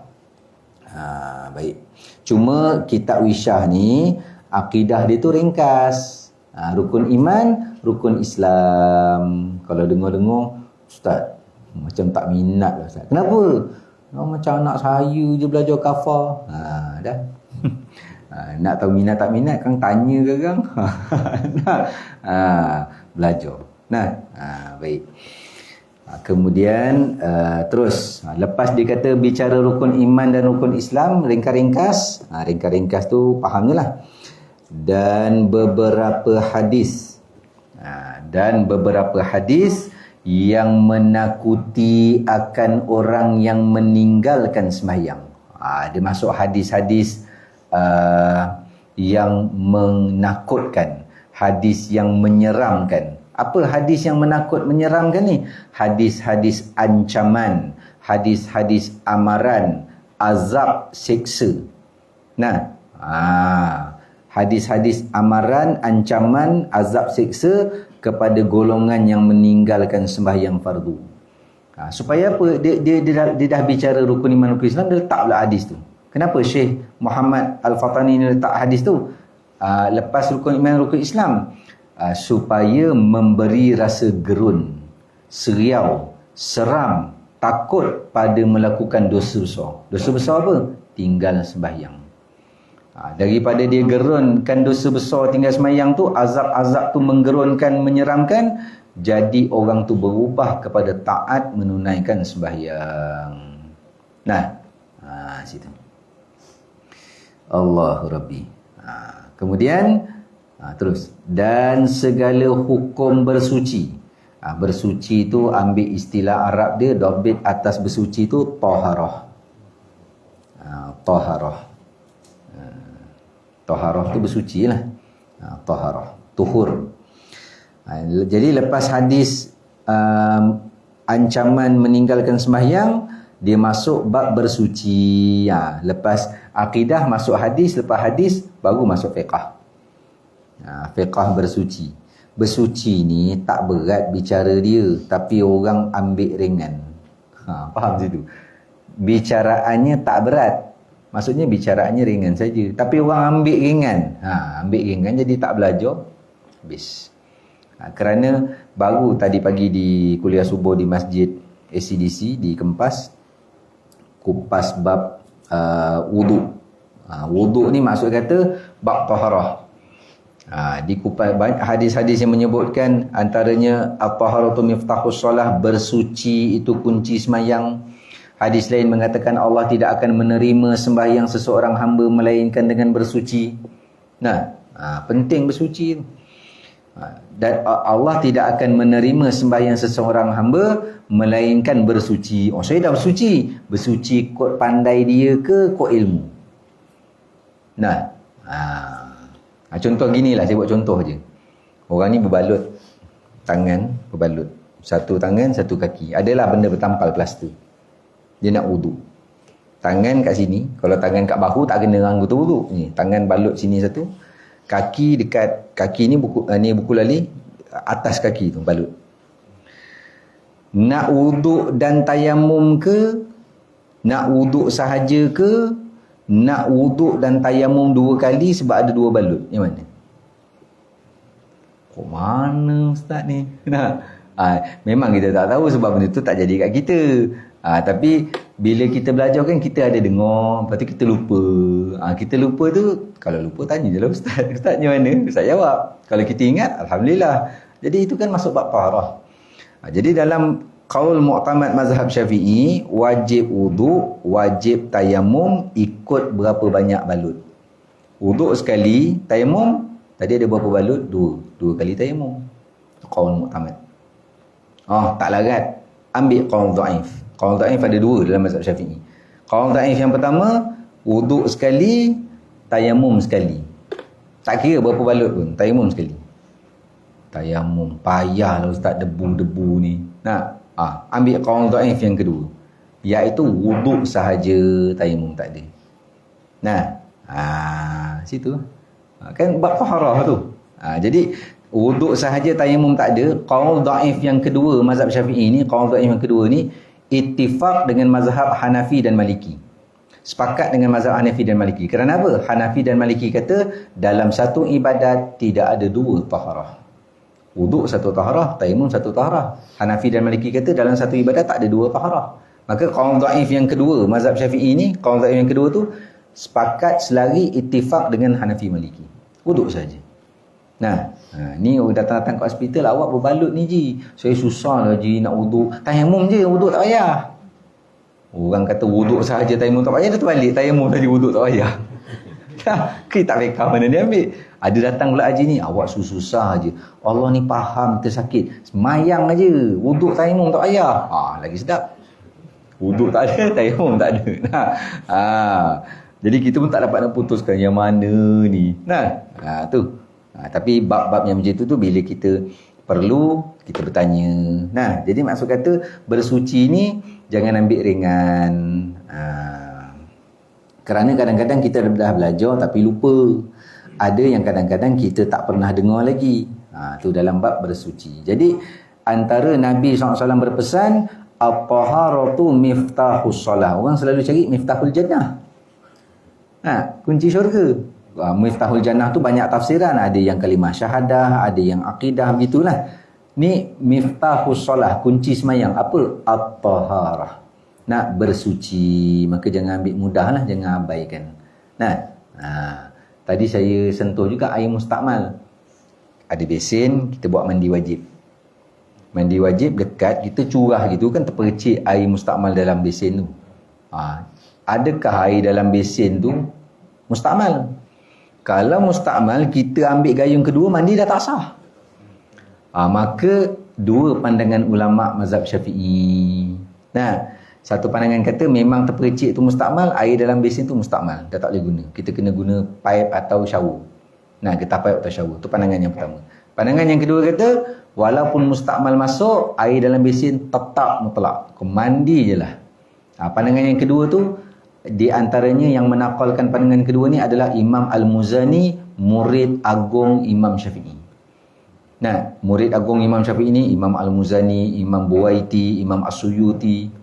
Baik. Cuma kitab Wisyah ni akidah dia tu ringkas. Rukun iman, rukun Islam. Kalau dengar-dengar, Ustaz, macam tak minat lah Ustaz. Kenapa? Macam anak saya je belajar kafar. Dah. Nak tahu minat tak minat, kang tanya ke kang? Belajar. Nah, baik. Kemudian terus lepas dia kata bicara rukun iman dan rukun Islam, ringkas-ringkas. Ringkas-ringkas tu faham je lah. Dan beberapa hadis. Dan beberapa hadis yang menakuti akan orang yang meninggalkan sembahyang. Dia masuk hadis-hadis yang menakutkan, hadis yang menyeramkan. Apa hadis yang menakut menyeramkan ni? Hadis-hadis ancaman, hadis-hadis amaran, azab, siksa. Nah, hadis-hadis amaran, ancaman, azab, siksa kepada golongan yang meninggalkan sembahyang fardu. Supaya apa? Dia dah bicara rukun iman, rukun Islam, dia letak pula hadis tu. Kenapa Syekh Muhammad Al-Fatani ni letak hadis tu? Lepas rukun iman, rukun Islam, supaya memberi rasa gerun, seriau, seram, takut pada melakukan dosa besar. Dosa besar apa? Tinggal sembahyang. Daripada dia gerunkan dosa besar tinggal sembahyang tu, azab-azab tu menggerunkan, menyeramkan, jadi orang tu berubah kepada taat menunaikan sembahyang. Nah, situ. Allahu Rabbi. Kemudian terus, dan segala hukum bersuci. Bersuci tu ambil istilah Arab dia, dobit atas bersuci tu taharah. Taharah. Taharah tu bersuci lah. Taharah, tuhur. Jadi lepas hadis ancaman meninggalkan sembahyang, dia masuk bab bersuci. Lepas akidah masuk hadis, lepas hadis baru masuk fiqh. Fiqh bersuci. Bersuci ni tak berat bicara dia, tapi orang ambil ringan. Faham situ? Bicaraannya tak berat. Maksudnya bicaraannya ringan saja, tapi orang ambil ringan. Ambil ringan jadi tak belajar. Habis. Kerana baru tadi pagi di kuliah subuh di masjid ACDC di Kempas, kupas bab wuduk. Wuduk ni maksud kata bab taharah. Dikupas hadis-hadis yang menyebutkan antaranya at-taharatu miftahus solah, bersuci itu kunci sembahyang. Hadis lain mengatakan Allah tidak akan menerima sembahyang seseorang hamba melainkan dengan bersuci. Nah, penting bersuci. Dan Allah tidak akan menerima sembahyang seseorang hamba melainkan bersuci. Saya dah bersuci. Bersuci kot pandai dia ke kot ilmu? Nah, contoh ginilah, saya buat contoh je. Orang ni berbalut tangan, berbalut. Satu tangan, satu kaki. Adalah benda bertampal plaster. Dia nak wuduk. Tangan kat sini. Kalau tangan kat bahu tak kena anggota wuduk. Ni, tangan balut sini satu. Kaki dekat kaki ni buku lali atas kaki tu balut. Nak wuduk dan tayamum ke? Nak wuduk sahaja ke? Nak wuduk dan tayamum 2 kali sebab ada 2 balut? Yang mana? Kok mana ustaz ni? Memang kita tak tahu sebab benda tu tak jadi kat kita. Tapi bila kita belajar kan kita ada dengar, lepas tu kita lupa. Kita lupa tu, kalau lupa tanya je lah ustaz. Ustaznya mana? Ustaz jawab. Kalau kita ingat, alhamdulillah. Jadi itu kan masuk bab taharah. Jadi dalam qaul mu'tamad mazhab Syafi'i, wajib wuduk, wajib tayamum ikut berapa banyak balut. Wuduk sekali, tayamum tadi ada berapa balut? 2 kali tayamum. Qaul mu'tamad. Tak larat. Ambil qaul dhaif. Qaul dhaif ada 2 dalam mazhab Syafi'i. Qaul dhaif yang pertama, wuduk sekali, tayamum sekali. Tak kira berapa balut pun, tayamum sekali. Tayamum payahlah ustaz, debu-debu ni. Ambil qaul dhaif yang kedua, iaitu wuduk sahaja, tayamum tak ada. Situ. Kan bab taharah tu. Jadi wuduk sahaja, tayamum tak ada. Qaul dhaif yang kedua mazhab Syafi'i ni, qaul dhaif yang kedua ni ittifaq dengan mazhab Hanafi dan Maliki. Sepakat dengan mazhab Hanafi dan Maliki. Kerana apa? Hanafi dan Maliki kata dalam satu ibadat tidak ada 2 taharah. Wuduk 1 taharah, tayamum 1 taharah. Hanafi dan Maliki kata dalam satu ibadat tak ada 2 taharah. Maka qaul dhaif yang kedua mazhab Syafi'i ni, qaul dhaif yang kedua tu sepakat selari ittifaq dengan Hanafi Maliki. Wuduk saja. Ni datang-datang kat hospital, awak berbalut ni Ji. Saya susah lah Ji nak wuduk. Tayamum je, wuduk tak payah. Orang kata wuduk sahaja, tayamum tak payah, dia terbalik. Tayamum tadi, wuduk tak payah. Kita tak fikah mana dia ambil. Ada datang pula haji ni, awak susah je. Allah ni faham kita sakit. Semayang aja, wuduk tayamum tak payah. Lagi sedap. Wuduk tak ada, tayamum tak ada. Jadi kita pun tak dapat nak putuskan yang mana ni. Tu. Tapi bab-bab yang macam tu bila kita perlu, kita bertanya. Jadi maksud kata bersuci ni jangan ambil ringan. Kerana kadang-kadang kita dah belajar tapi lupa. Ada yang kadang-kadang kita tak pernah dengar lagi. Tu dalam bab bersuci. Jadi antara Nabi SAW berpesan, at-taharatu miftahus salah. Orang selalu cari miftahul jannah. Kunci syurga. Miftahul jannah tu banyak tafsiran. Ada yang kalimah syahadah, ada yang akidah, begitulah. Ni miftahus salah, kunci semayang. Apa? At-taharah. Nak bersuci, maka jangan ambil mudah lah, jangan abaikan. Tadi saya sentuh juga air mustakmal. Ada besin, kita buat mandi wajib. Mandi wajib dekat, kita curah gitu kan, terpercik air mustakmal dalam besin tu. Adakah air dalam besin tu mustakmal? Kalau mustakmal, kita ambil gayung kedua, mandi dah tak sah. Maka 2 pandangan ulama' mazhab Syafi'i. Satu pandangan kata memang terpercik tu mustakmal, air dalam besin tu mustakmal, dah tak boleh guna. Kita kena guna pipe atau shower. Getah pipe atau shower. Tu pandangan yang pertama. Pandangan yang kedua kata, walaupun mustakmal masuk, air dalam besin tetap mutlak. Kau mandi je lah. Pandangan yang kedua tu, di antaranya yang menakalkan pandangan kedua ni adalah Imam Al-Muzani, murid agung Imam Syafi'i. Murid agung Imam Syafi'i ni Imam Al-Muzani, Imam Buwaiti, Imam As-Suyuti.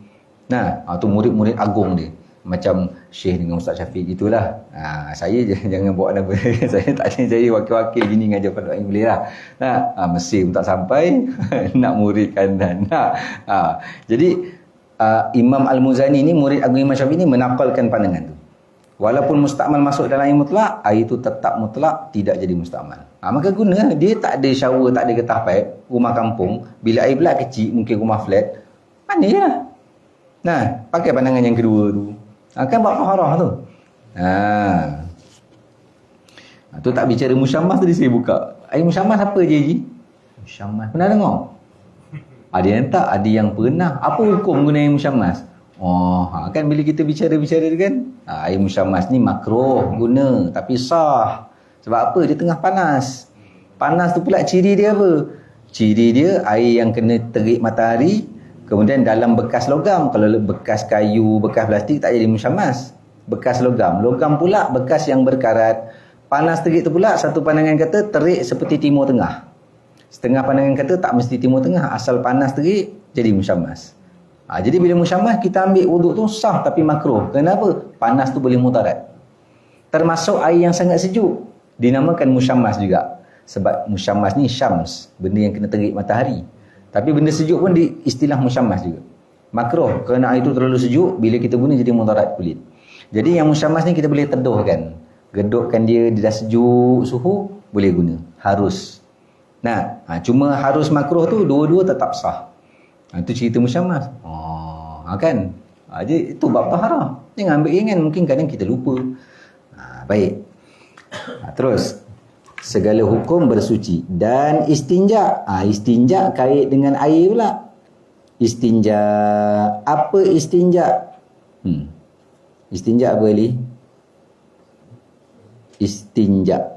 Tu murid-murid agung dia. Macam Syekh dengan Ustaz Syafiq gitulah. Saya jangan bawa nama. Saya tak ada jadi wakil-wakil gini ngajar pada orang boleh lah. Mesir pun tak sampai nak muridkan dan jadi Imam Al-Muzani ni murid agung Imam Syafi'i ni menakalkan pandangan tu. Walaupun mustakmal masuk dalam air mutlak, air tu tetap mutlak, tidak jadi mustakmal. Maka guna, dia tak ada shower, tak ada getah pipe, rumah kampung. Bila air pula kecil, mungkin rumah flat, mandi je lah. Pakai pandangan yang kedua tu. Kan bab taharah tu. Tu tak bicara musyammah tadi saya buka. Air musyammah apa je Ji? Musyammah. Pernah dengar? Ada yang tak, ada yang pernah. Apa hukum guna air musyammah? Kan bila kita bicara-bicara kan, air musyammah ni makruh guna, tapi sah. Sebab apa? Dia tengah panas. Panas tu pula ciri dia apa? Ciri dia air yang kena terik matahari, Kemudian dalam bekas logam, kalau bekas kayu, bekas plastik tak jadi musyammas. Bekas logam. Logam pula bekas yang berkarat. Panas terik tu pula, satu pandangan kata terik seperti timur tengah. Setengah pandangan kata tak mesti timur tengah. Asal panas terik, jadi musyammas. Jadi bila musyammas, kita ambil wuduk tu sah tapi makruh. Kenapa? Panas tu boleh mudarat. Termasuk air yang sangat sejuk. Dinamakan musyammas juga. Sebab musyammas ni syams, benda yang kena terik matahari. Tapi benda sejuk pun di istilah musyammas juga. Makruh kerana air itu terlalu sejuk, bila kita guna jadi mudarat kulit. Jadi yang musyammas ni kita boleh teduhkan. Gedukkan dia dah sejuk suhu, boleh guna. Harus. Nah, cuma harus makruh tu dua-dua tetap sah. Itu cerita musyammas. Kan? Jadi itu bab taharah. Jangan ambil ringan, mungkin kadang kita lupa. Baik. Terus segala hukum bersuci dan istinja. Istinja kait dengan air pula. Istinja. Apa istinja? Istinja apa Ali? Istinja.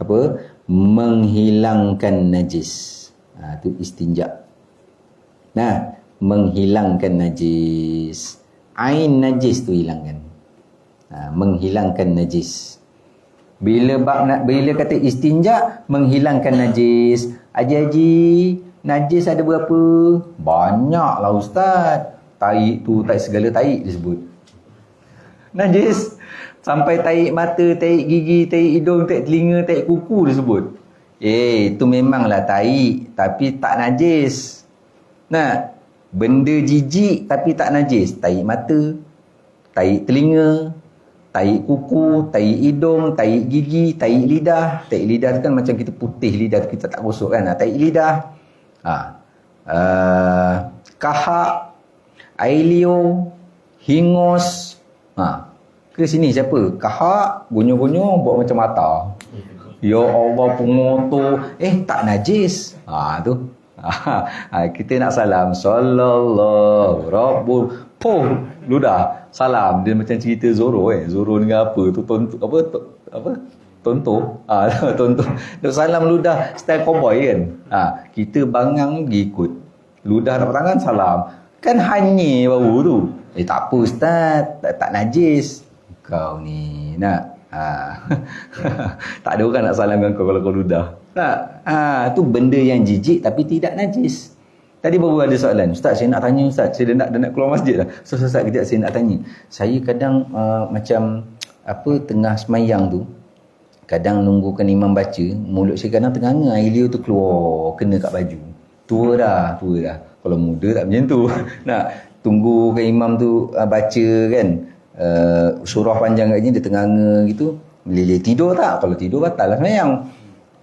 Apa? Menghilangkan najis. Itu istinja. Nah, menghilangkan najis. Ain najis tu hilangkan. Menghilangkan najis. Bila kata istinja, menghilangkan najis. Haji, najis ada berapa? Banyaklah ustaz. Taik tu, taik segala taik disebut. Najis. Sampai taik mata, taik gigi, taik hidung, taik telinga, taik kuku disebut. Itu memanglah taik, tapi tak najis. Nah, benda jijik tapi tak najis. Taik mata, taik telinga, taik kuku, taik hidung, taik gigi, taik lidah. Taik lidah tu kan macam kita putih lidah tu, kita tak gosok kan. Taik lidah. Kahak, air liur, hingus. Ke sini siapa? Kahak, gonyo-gonyo buat macam mata. Ya Allah, pengotor. Tak najis. Tu. Kita nak salam. Sallallahu Rabbul. Ludah. Salam. Dia macam cerita Zoro. Zoro dengan apa? Tu tonto. Tonto. Tonto. Nak salam ludah. Style cowboy kan. Kita bangang pergi ikut. Ludah dapat tangan salam. Kan hanyir bau tu. Tak apa ustaz. Tak najis. Kau ni nak. Tak ada orang nak salam dengan kau kalau kau ludah. Tu benda yang jijik tapi tidak najis. Tadi baru ada soalan. Ustaz, saya nak tanya ustaz. Saya dah nak keluar masjid dah. Ustaz, kejap saya nak tanya. Saya kadang macam tengah semayang tu, kadang nunggukan imam baca, mulut saya kadang tenganga, air liur tu keluar kena kat baju. Tua dah. Kalau muda tak macam tu. Nak tunggukan imam tu baca kan, surah panjang kat sini dia tenganga gitu, meleleh. Tidur tak? Kalau tidur batal lah semayang.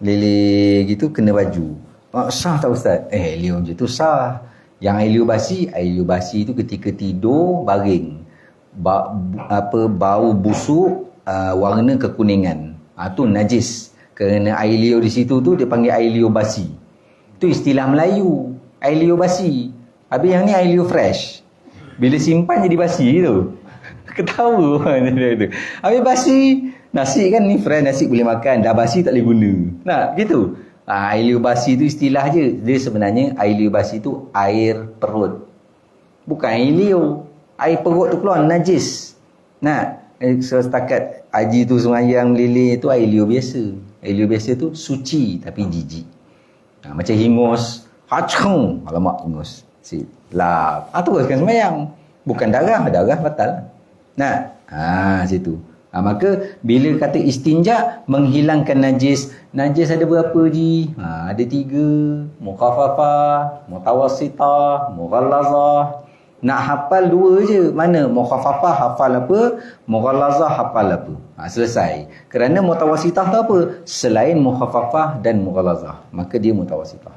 Leleh gitu kena baju. Sah tak ustaz? Air liur macam tu sah. Yang air liur basi tu ketika tidur baring. Bau busuk, warna kekuningan. Tu najis. Kerana air liur di situ tu dia panggil air liur basi. Tu istilah Melayu. Air liur basi. Habis yang ni air liur fresh. Bila simpan jadi basi tu. Ketawa. Habis basi. Nasi kan ni fresh, nasi boleh makan. Dah basi tak boleh guna. Nah, gitu. Air liur basi tu istilah je. Dia sebenarnya air liur basi tu air perut. Bukan air liur. Air perut tu keluar najis. Nah, setakat haji tu semayang meleleh tu air liur biasa. Air liur biasa tu suci tapi jijik. Macam hingus. Hacung. Alamak hingus. Lap. Teruskan semayang. Bukan darah batal. Nah, situ. Maka bila kata istinja, menghilangkan najis. Najis ada berapa ji? Ada 3. Mukhaffafah, mutawassitah, mughallazah. Nak hafal 2 je. Mana? Mukhaffafah hafal apa? Mughallazah hafal apa? Selesai. Kerana mutawassitah tu apa? Selain mukhaffafah dan mughallazah, maka dia mutawassitah.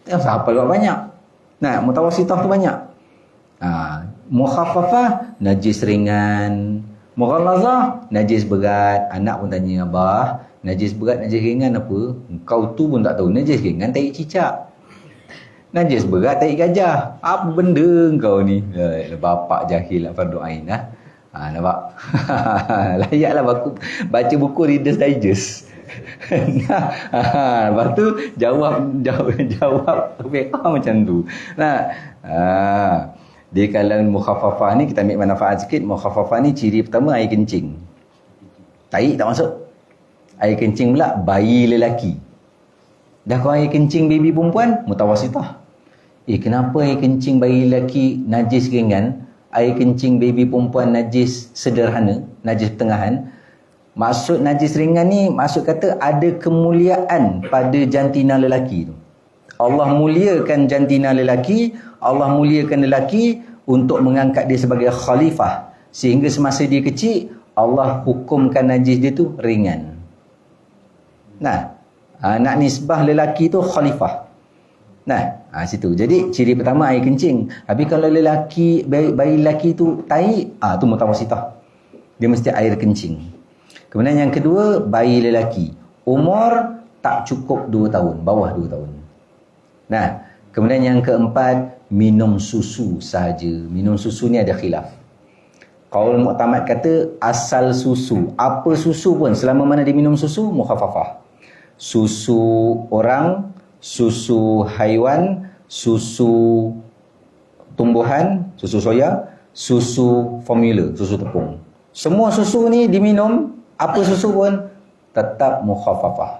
Tak usah hafal banyak. Nah, mutawassitah tu banyak. Mukhaffafah najis ringan. Mughallazah najis berat. Anak pun tanya, abah, najis berat, najis ringan apa? Kau tu pun tak tahu. Najis ringan tahi cicak. Najis berat tahi gajah. Apa benda kau ni? Bapak jahil lah fardu ain lah. Nampak? Layaklah baca buku Reader's Digest. Lepas tu jawab fiqh macam tu. Di kalangan mukhaffafah ni kita ambil manfaat sikit. Mukhaffafah ni ciri pertama air kencing. Tai tak masuk. Air kencing pula bayi lelaki. Dah kau air kencing baby perempuan, mutawasitah. Kenapa air kencing bayi lelaki najis ringan, air kencing baby perempuan najis sederhana, najis pertengahan? Maksud najis ringan ni, maksud kata ada kemuliaan pada jantina lelaki tu. Allah muliakan jantina lelaki, Allah muliakan lelaki untuk mengangkat dia sebagai khalifah. Sehingga semasa dia kecil, Allah hukumkan najis dia tu ringan. Nak nisbah lelaki tu khalifah. Situ. Jadi ciri pertama air kencing. Tapi kalau lelaki, bayi lelaki tu tahi, tu mutawasitah. Dia mesti air kencing. Kemudian yang kedua, bayi lelaki. Umur tak cukup 2 tahun, bawah 2 tahun. Kemudian yang keempat, minum susu sahaja. Minum susu ni ada khilaf. Qaul mu'tamad kata asal susu, apa susu pun selama mana dia minum susu, mukhaffafah. Susu orang, susu haiwan, susu tumbuhan, susu soya, susu formula, susu tepung. Semua susu ni diminum, apa susu pun tetap mukhaffafah.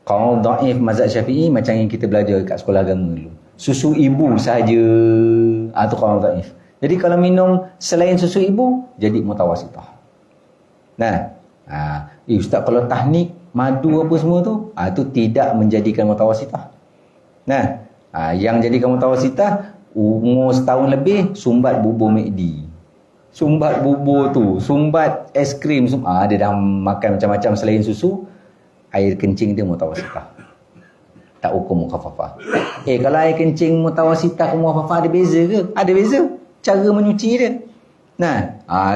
Qaul dhaif mazhab Syafi'i macam yang kita belajar kat sekolah agama dulu. Susu ibu sahaja, tu qaul dhaif. Jadi kalau minum selain susu ibu, jadi mutawasitah. Ustaz, kalau tahnik, madu apa semua tu, tu tidak menjadikan mutawasitah. Yang jadikan mutawasitah, umur setahun lebih, sumbat bubur McD. Sumbat bubur tu, sumbat es krim, dia dah makan macam-macam selain susu, air kencing dia mutawasitah. Tak hukum mukhaffafah. Kalau air kencing mutawasitah ke mukhaffafah ada beza ke? Ada beza. Cara menyuci dia.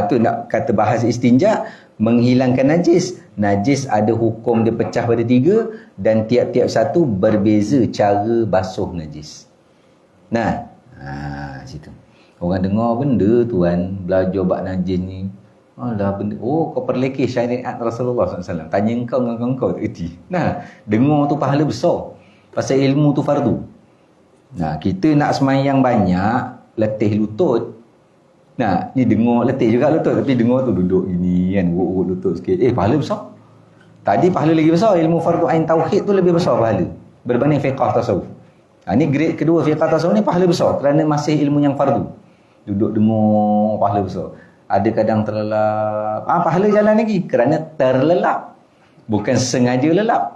Tu nak kata bahas istinja, menghilangkan najis. Najis ada hukum dia pecah pada 3 dan tiap-tiap satu berbeza cara basuh najis. Situ. Orang dengar benda tuan, belajar bab najis ni. Alah benda. Kau perlekeh syariat Rasulullah SAW. Tanya engkau dengan kau tak kerti. Dengar tu pahala besar. Pasal ilmu tu fardu. Kita nak semayang banyak, letih lutut. Ni dengar letih juga lutut, tapi dengar tu duduk gini kan, urut lutut sikit. Pahala besar. Tadi pahala lagi besar, ilmu fardu ain tauhid tu lebih besar pahala berbanding fiqh tasawuf. Ni grade kedua fiqh tasawuf ni pahala besar kerana masih ilmu yang fardu. Duduk dengar pahala besar. Ada kadang terlelap. Pahala jalan lagi kerana terlelap. Bukan sengaja lelap.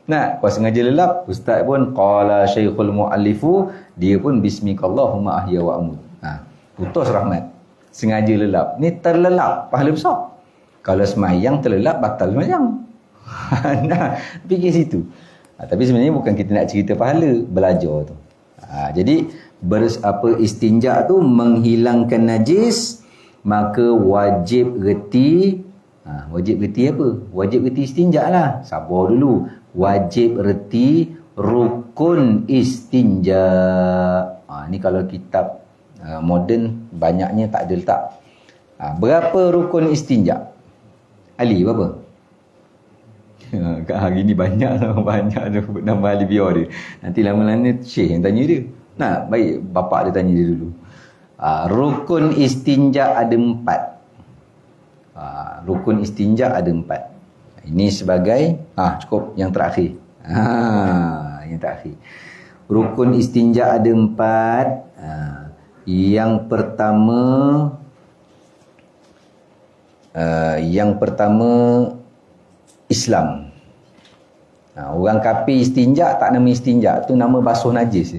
Kalau sengaja lelap, ustaz pun qala syekhul muallifu, dia pun bismikallahumma ahya wa amut. Putus rahmat. Sengaja lelap. Ni terlelap, pahala besar. Kalau semayang terlelap, batal semayang. Fikir situ. Tapi sebenarnya bukan kita nak cerita pahala, belajar tu. Jadi istinja tu menghilangkan najis, maka wajib reti. Wajib reti apa? Wajib reti istinja lah. Sabar dulu. Wajib reti rukun istinja. Ni kalau kitab moden banyaknya tak ada letak. Berapa rukun istinja? Ali berapa? Hari ni banyak tu nama Ali biar dia. Nanti lama-lama Syekh yang tanya dia. Baik bapak dia tanya dia dulu. Rukun istinja ada 4. Rukun istinja ada 4. Ini sebagai cukup yang terakhir. Yang terakhir. Rukun istinja ada 4. Yang pertama Islam. Orang kafir istinja tak nama istinja, tu nama basuh najis.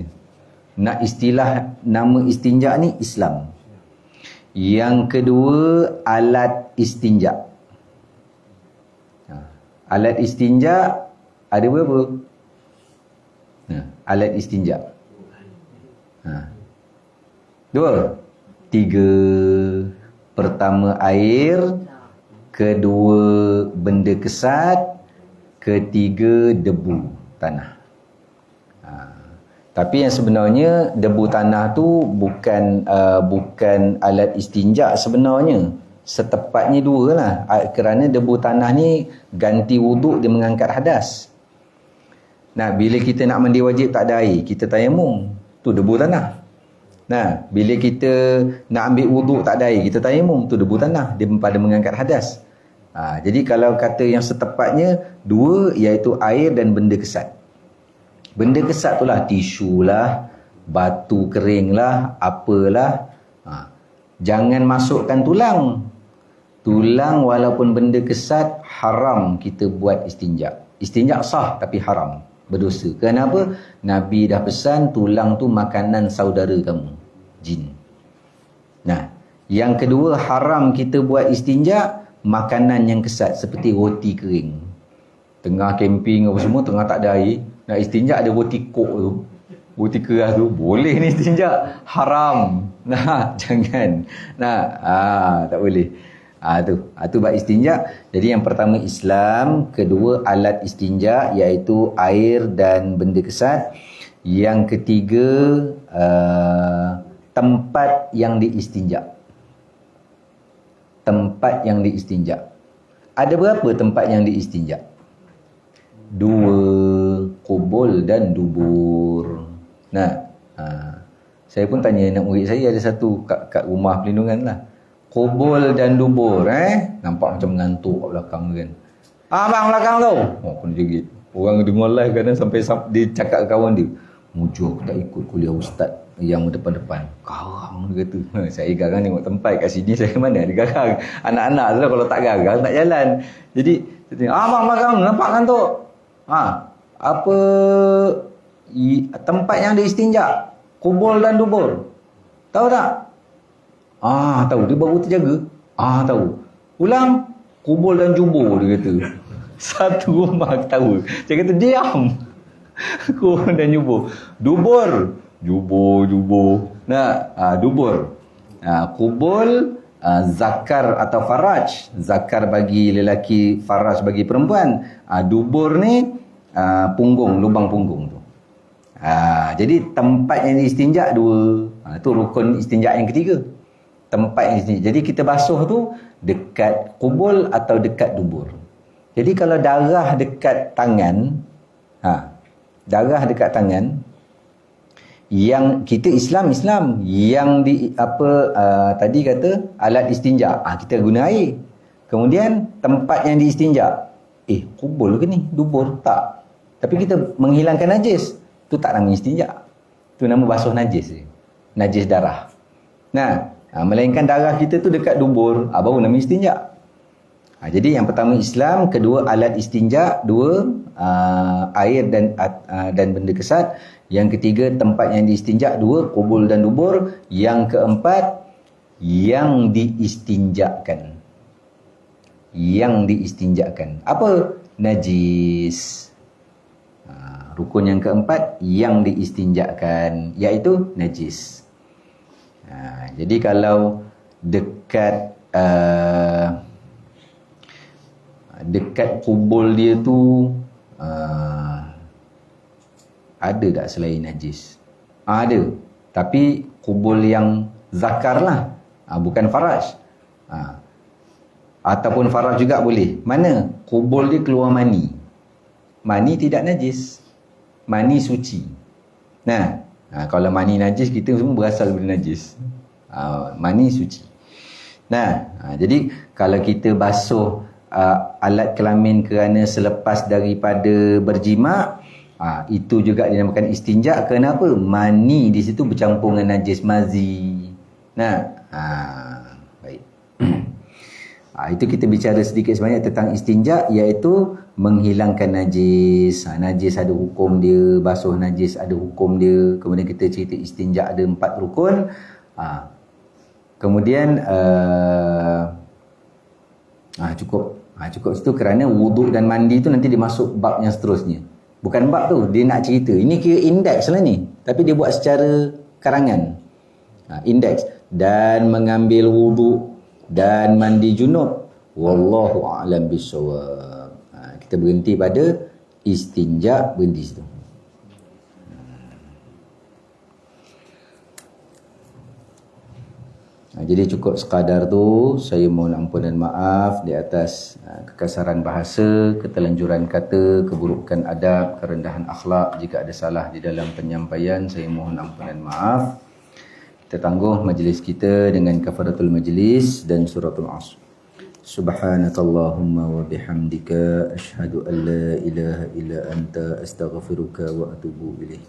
Nak istilah nama istinja ni Islam. Yang kedua alat istinja. Alat istinja ada berapa? Alat istinja. 2, 3. Pertama air, kedua benda kesat, ketiga debu tanah. Tapi yang sebenarnya debu tanah tu bukan alat istinja sebenarnya. setepatnya dua lah. Kerana debu tanah ni ganti wuduk, dia mengangkat hadas. Nah, bila kita nak mandi wajib tak ada air, kita tayamum, tu debu tanah. Nah, bila kita nak ambil wuduk tak ada air, kita tayamum, tu debu tanah, dia pada mengangkat hadas. Jadi kalau kata yang setepatnya dua, iaitu air dan benda kesat. Benda kesat tu lah, tisu lah, batu kering lah, apalah. Jangan masukkan tulang. Tulang walaupun benda kesat, haram kita buat istinja. Istinja sah tapi haram, berdosa. Kenapa? Nabi dah pesan tulang tu makanan saudara kamu, jin. Nah, yang kedua, haram kita buat istinja makanan yang kesat seperti roti kering. Tengah camping apa semua, tengah tak ada air, nak istinja ada roti kok tu, roti keras tu, boleh ni istinja? Haram. Nah, jangan. Nah, tak boleh. Tu bab istinja. Jadi yang pertama Islam, kedua alat istinja iaitu air dan benda kesat. Yang ketiga tempat yang diistinja. Tempat yang diistinja. Ada berapa tempat yang diistinja? 2, kubul dan dubur. Nah, saya pun tanya anak murid saya, ada satu kat rumah pelindungan lah. Kubul dan dubur, nampak macam mengantuk kat belakang tu kan. Bang, belakang tu. Kena jerit. Orang dengar live kadang sampai dia cakap ke kawan dia, "Mujur aku tak ikut kuliah ustaz yang depan-depan." Garang dia kata. Saya garang tengok tempat kat sini, saya mana ada garang. Anak-anak tu lah, kalau tak garang tak jalan. Jadi saya tengok, bang, belakang tu, nampak kan tu? Apa tempat yang diistinja? Kubul dan dubur. Tahu tak? Tahu. Dia baru terjaga. Tahu. Ulang. Kubul dan jubur, dia kata. Satu rumah tahu. Saya kata, diam. Kubul dan jubur. Dubur. Jubur. Nah, dubur. Kubul, zakar atau faraj. Zakar bagi lelaki, faraj bagi perempuan. Dubur ni, punggung, lubang punggung tu. Jadi tempat yang diistinja 2. Itu rukun istinja yang ketiga. Tempat yang diistinja. Jadi kita basuh tu dekat kubul atau dekat dubur. Jadi kalau darah dekat tangan, darah dekat tangan, yang kita Islam, yang tadi kata alat istinja, kita guna air. Kemudian tempat yang diistinja, kubul ke ni? Dubur? Tak. Tapi kita menghilangkan najis, tu tak nama istinja. Tu nama basuh najis. Najis darah. Nah, melainkan darah kita tu dekat dubur, baru nama istinja. Jadi yang pertama Islam, kedua alat istinja, 2 air dan benda kesat. Yang ketiga tempat yang diistinja, 2 kubul dan dubur. Yang keempat yang diistinjakan. Yang diistinjakan. Apa? Najis. Rukun yang keempat yang diistinjakan, iaitu najis. Jadi kalau dekat kubul dia tu ada tak selain najis? Ada. Tapi kubul yang zakar lah, bukan faraj. Ataupun faraj juga boleh. Mana? Kubul dia keluar mani. Mani tidak najis. Mani suci. Nah, kalau mani najis, kita semua berasal dari najis. Mani suci. Nah, jadi kalau kita basuh alat kelamin kerana selepas daripada berjima, itu juga dinamakan istinja. Kenapa? Mani di situ bercampur dengan najis mazi. Nah, baik. Itu kita bicara sedikit sebanyak tentang istinja, iaitu menghilangkan najis. Najis ada hukum dia, basuh najis ada hukum dia. Kemudian kita cerita istinja ada 4 rukun. Kemudian cukup situ, kerana wuduk dan mandi tu nanti dia masuk bab yang seterusnya. Bukan bab tu, dia nak cerita. Ini kira indeks lah ni, tapi dia buat secara karangan. Indeks. Dan mengambil wuduk dan mandi junub. Wallahu a'lam bissawab. Kita berhenti pada istinja, berhenti situ. Jadi cukup sekadar tu, saya mohon ampun dan maaf di atas kekasaran bahasa, ketelanjuran kata, keburukan adab, kerendahan akhlak. Jika ada salah di dalam penyampaian, saya mohon ampun dan maaf. Kita tangguh majlis kita dengan kafaratul majlis dan suratul Asr. Subhanakallahumma wa bihamdika asyhadu an la ilaha illa anta astaghfiruka wa atubu ilaih.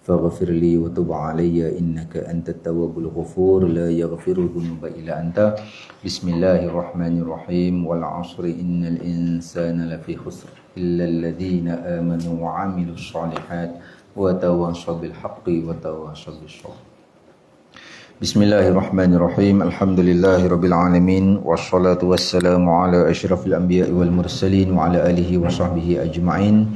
فاغفر لي وتب علي إنك أنت التواب الغفور لا يغفر الذنوب إلا أنت بسم الله الرحمن الرحيم والعصر إن الإنسان لفي خسر إلا الذين آمنوا وعملوا الصالحات وتواصوا بالحق وتواصوا بالصبر. بسم الله الرحمن الرحيم الحمد لله رب العالمين والصلاة والسلام على أشرف الأنبياء والمرسلين وعلى آله وصحبه أجمعين.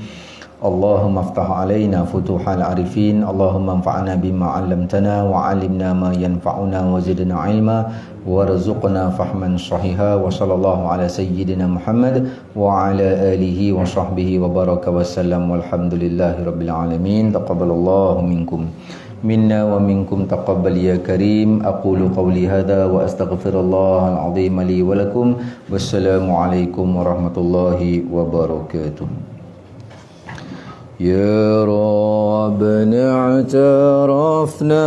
اللهم افتح علينا فتوح العارفين اللهم انفعنا بما علمتنا وعلمنا ما ينفعنا وزدنا علما وارزقنا فهما صحيحا وصلى الله على سيدنا محمد وعلى آله وصحبه وبارك وسلم والحمد لله رب العالمين. تقبل الله منكم منا ومنكم تقبل يا كريم. أقول قولي هذا وأستغفر الله العظيم لي ولكم والسلام عليكم ورحمة الله وبركاته. يا ربنا اعترفنا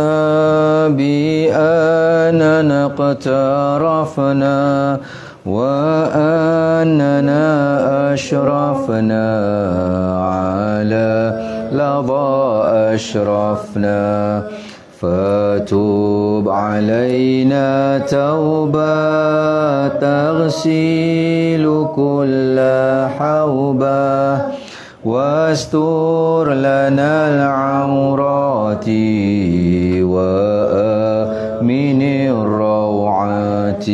بأننا اقترفنا وأننا أشرفنا على لظى أشرفنا فتوب علينا توبة تغسل كل حوبة واستر لنا العورات وآمن الروعات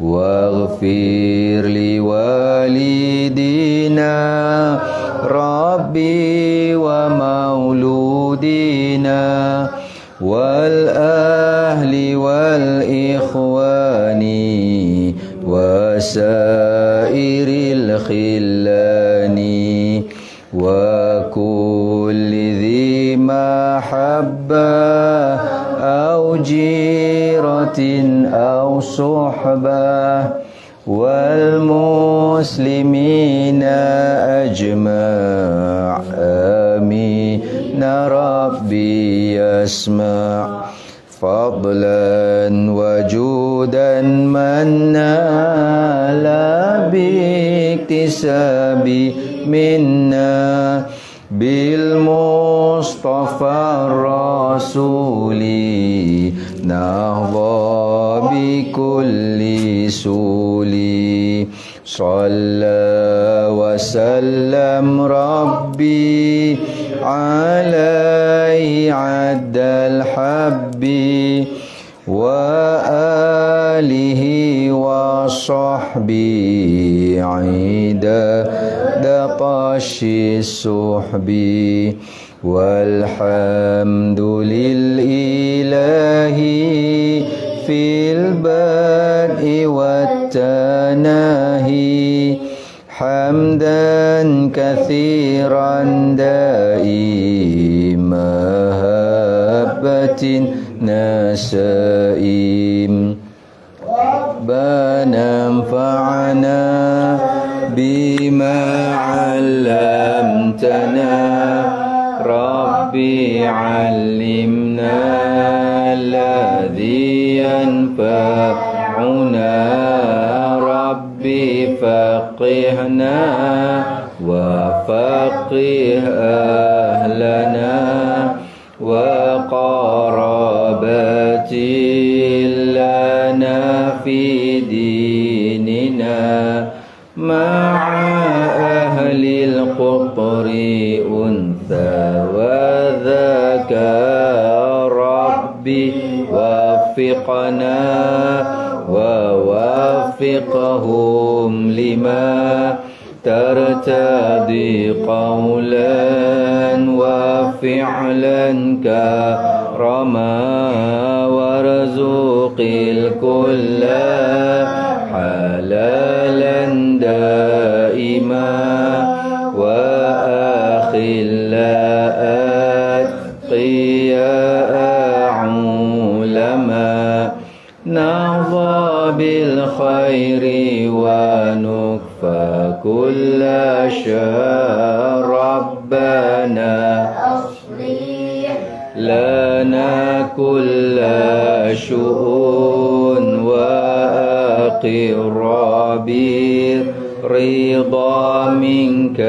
واغفر لوالدينا ربي ومولودينا والأهل والإخوان وسائر الخلان وكل ذي محبة أو جيرة أو صحبة والمسلمين أجمع آمين ربي يسمع فضلا وجودا منا لا باكتساب منا بالمصطفى الرسول نهضى بكل سولي صلى وسلم ربي عليه عد الحب وآله وصحبه عدد طش السحب والحمد للإله في البدء والتناهي حمدا كثيرا دائم مهبة نسائم ربنا انفعنا بما علمتنا ربي علمنا الذي ينفعنا ربي فقهنا وفقه أهلنا وقرابتي لنا في ديننا مع أهل القطر أنثى وذكر ربي وفقنا ووفقهم لما ترتضي قولا وفعلا كرما وارزق الكل حلالا دائما وأخلاء أتقياء علما الخير ونكفى كل شر ربنا أصلح لنا كل شؤون وأقر بالرضا منك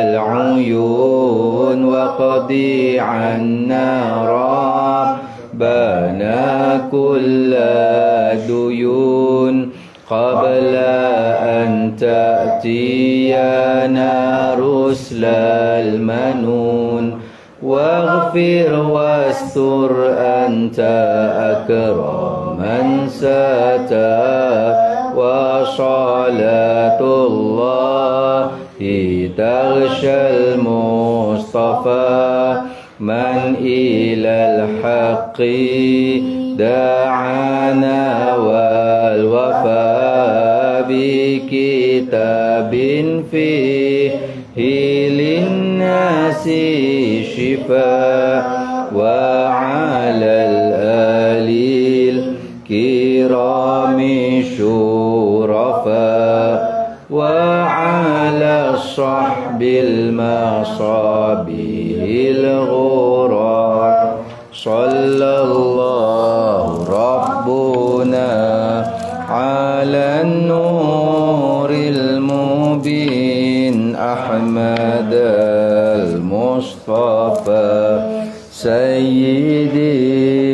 العيون وقضي عنا ربنا كل ديون قبل أن تأتينا رسل المنون واغفر واستر أنت أكرم من ستر وصلاة الله تغشى المصطفى من إلى الحق دعانا والوفاء بكتاب فيه للناس شفاء وعلى الآل الكرام شرفاء وعلى الصحب المصابيح الغرار صلى الله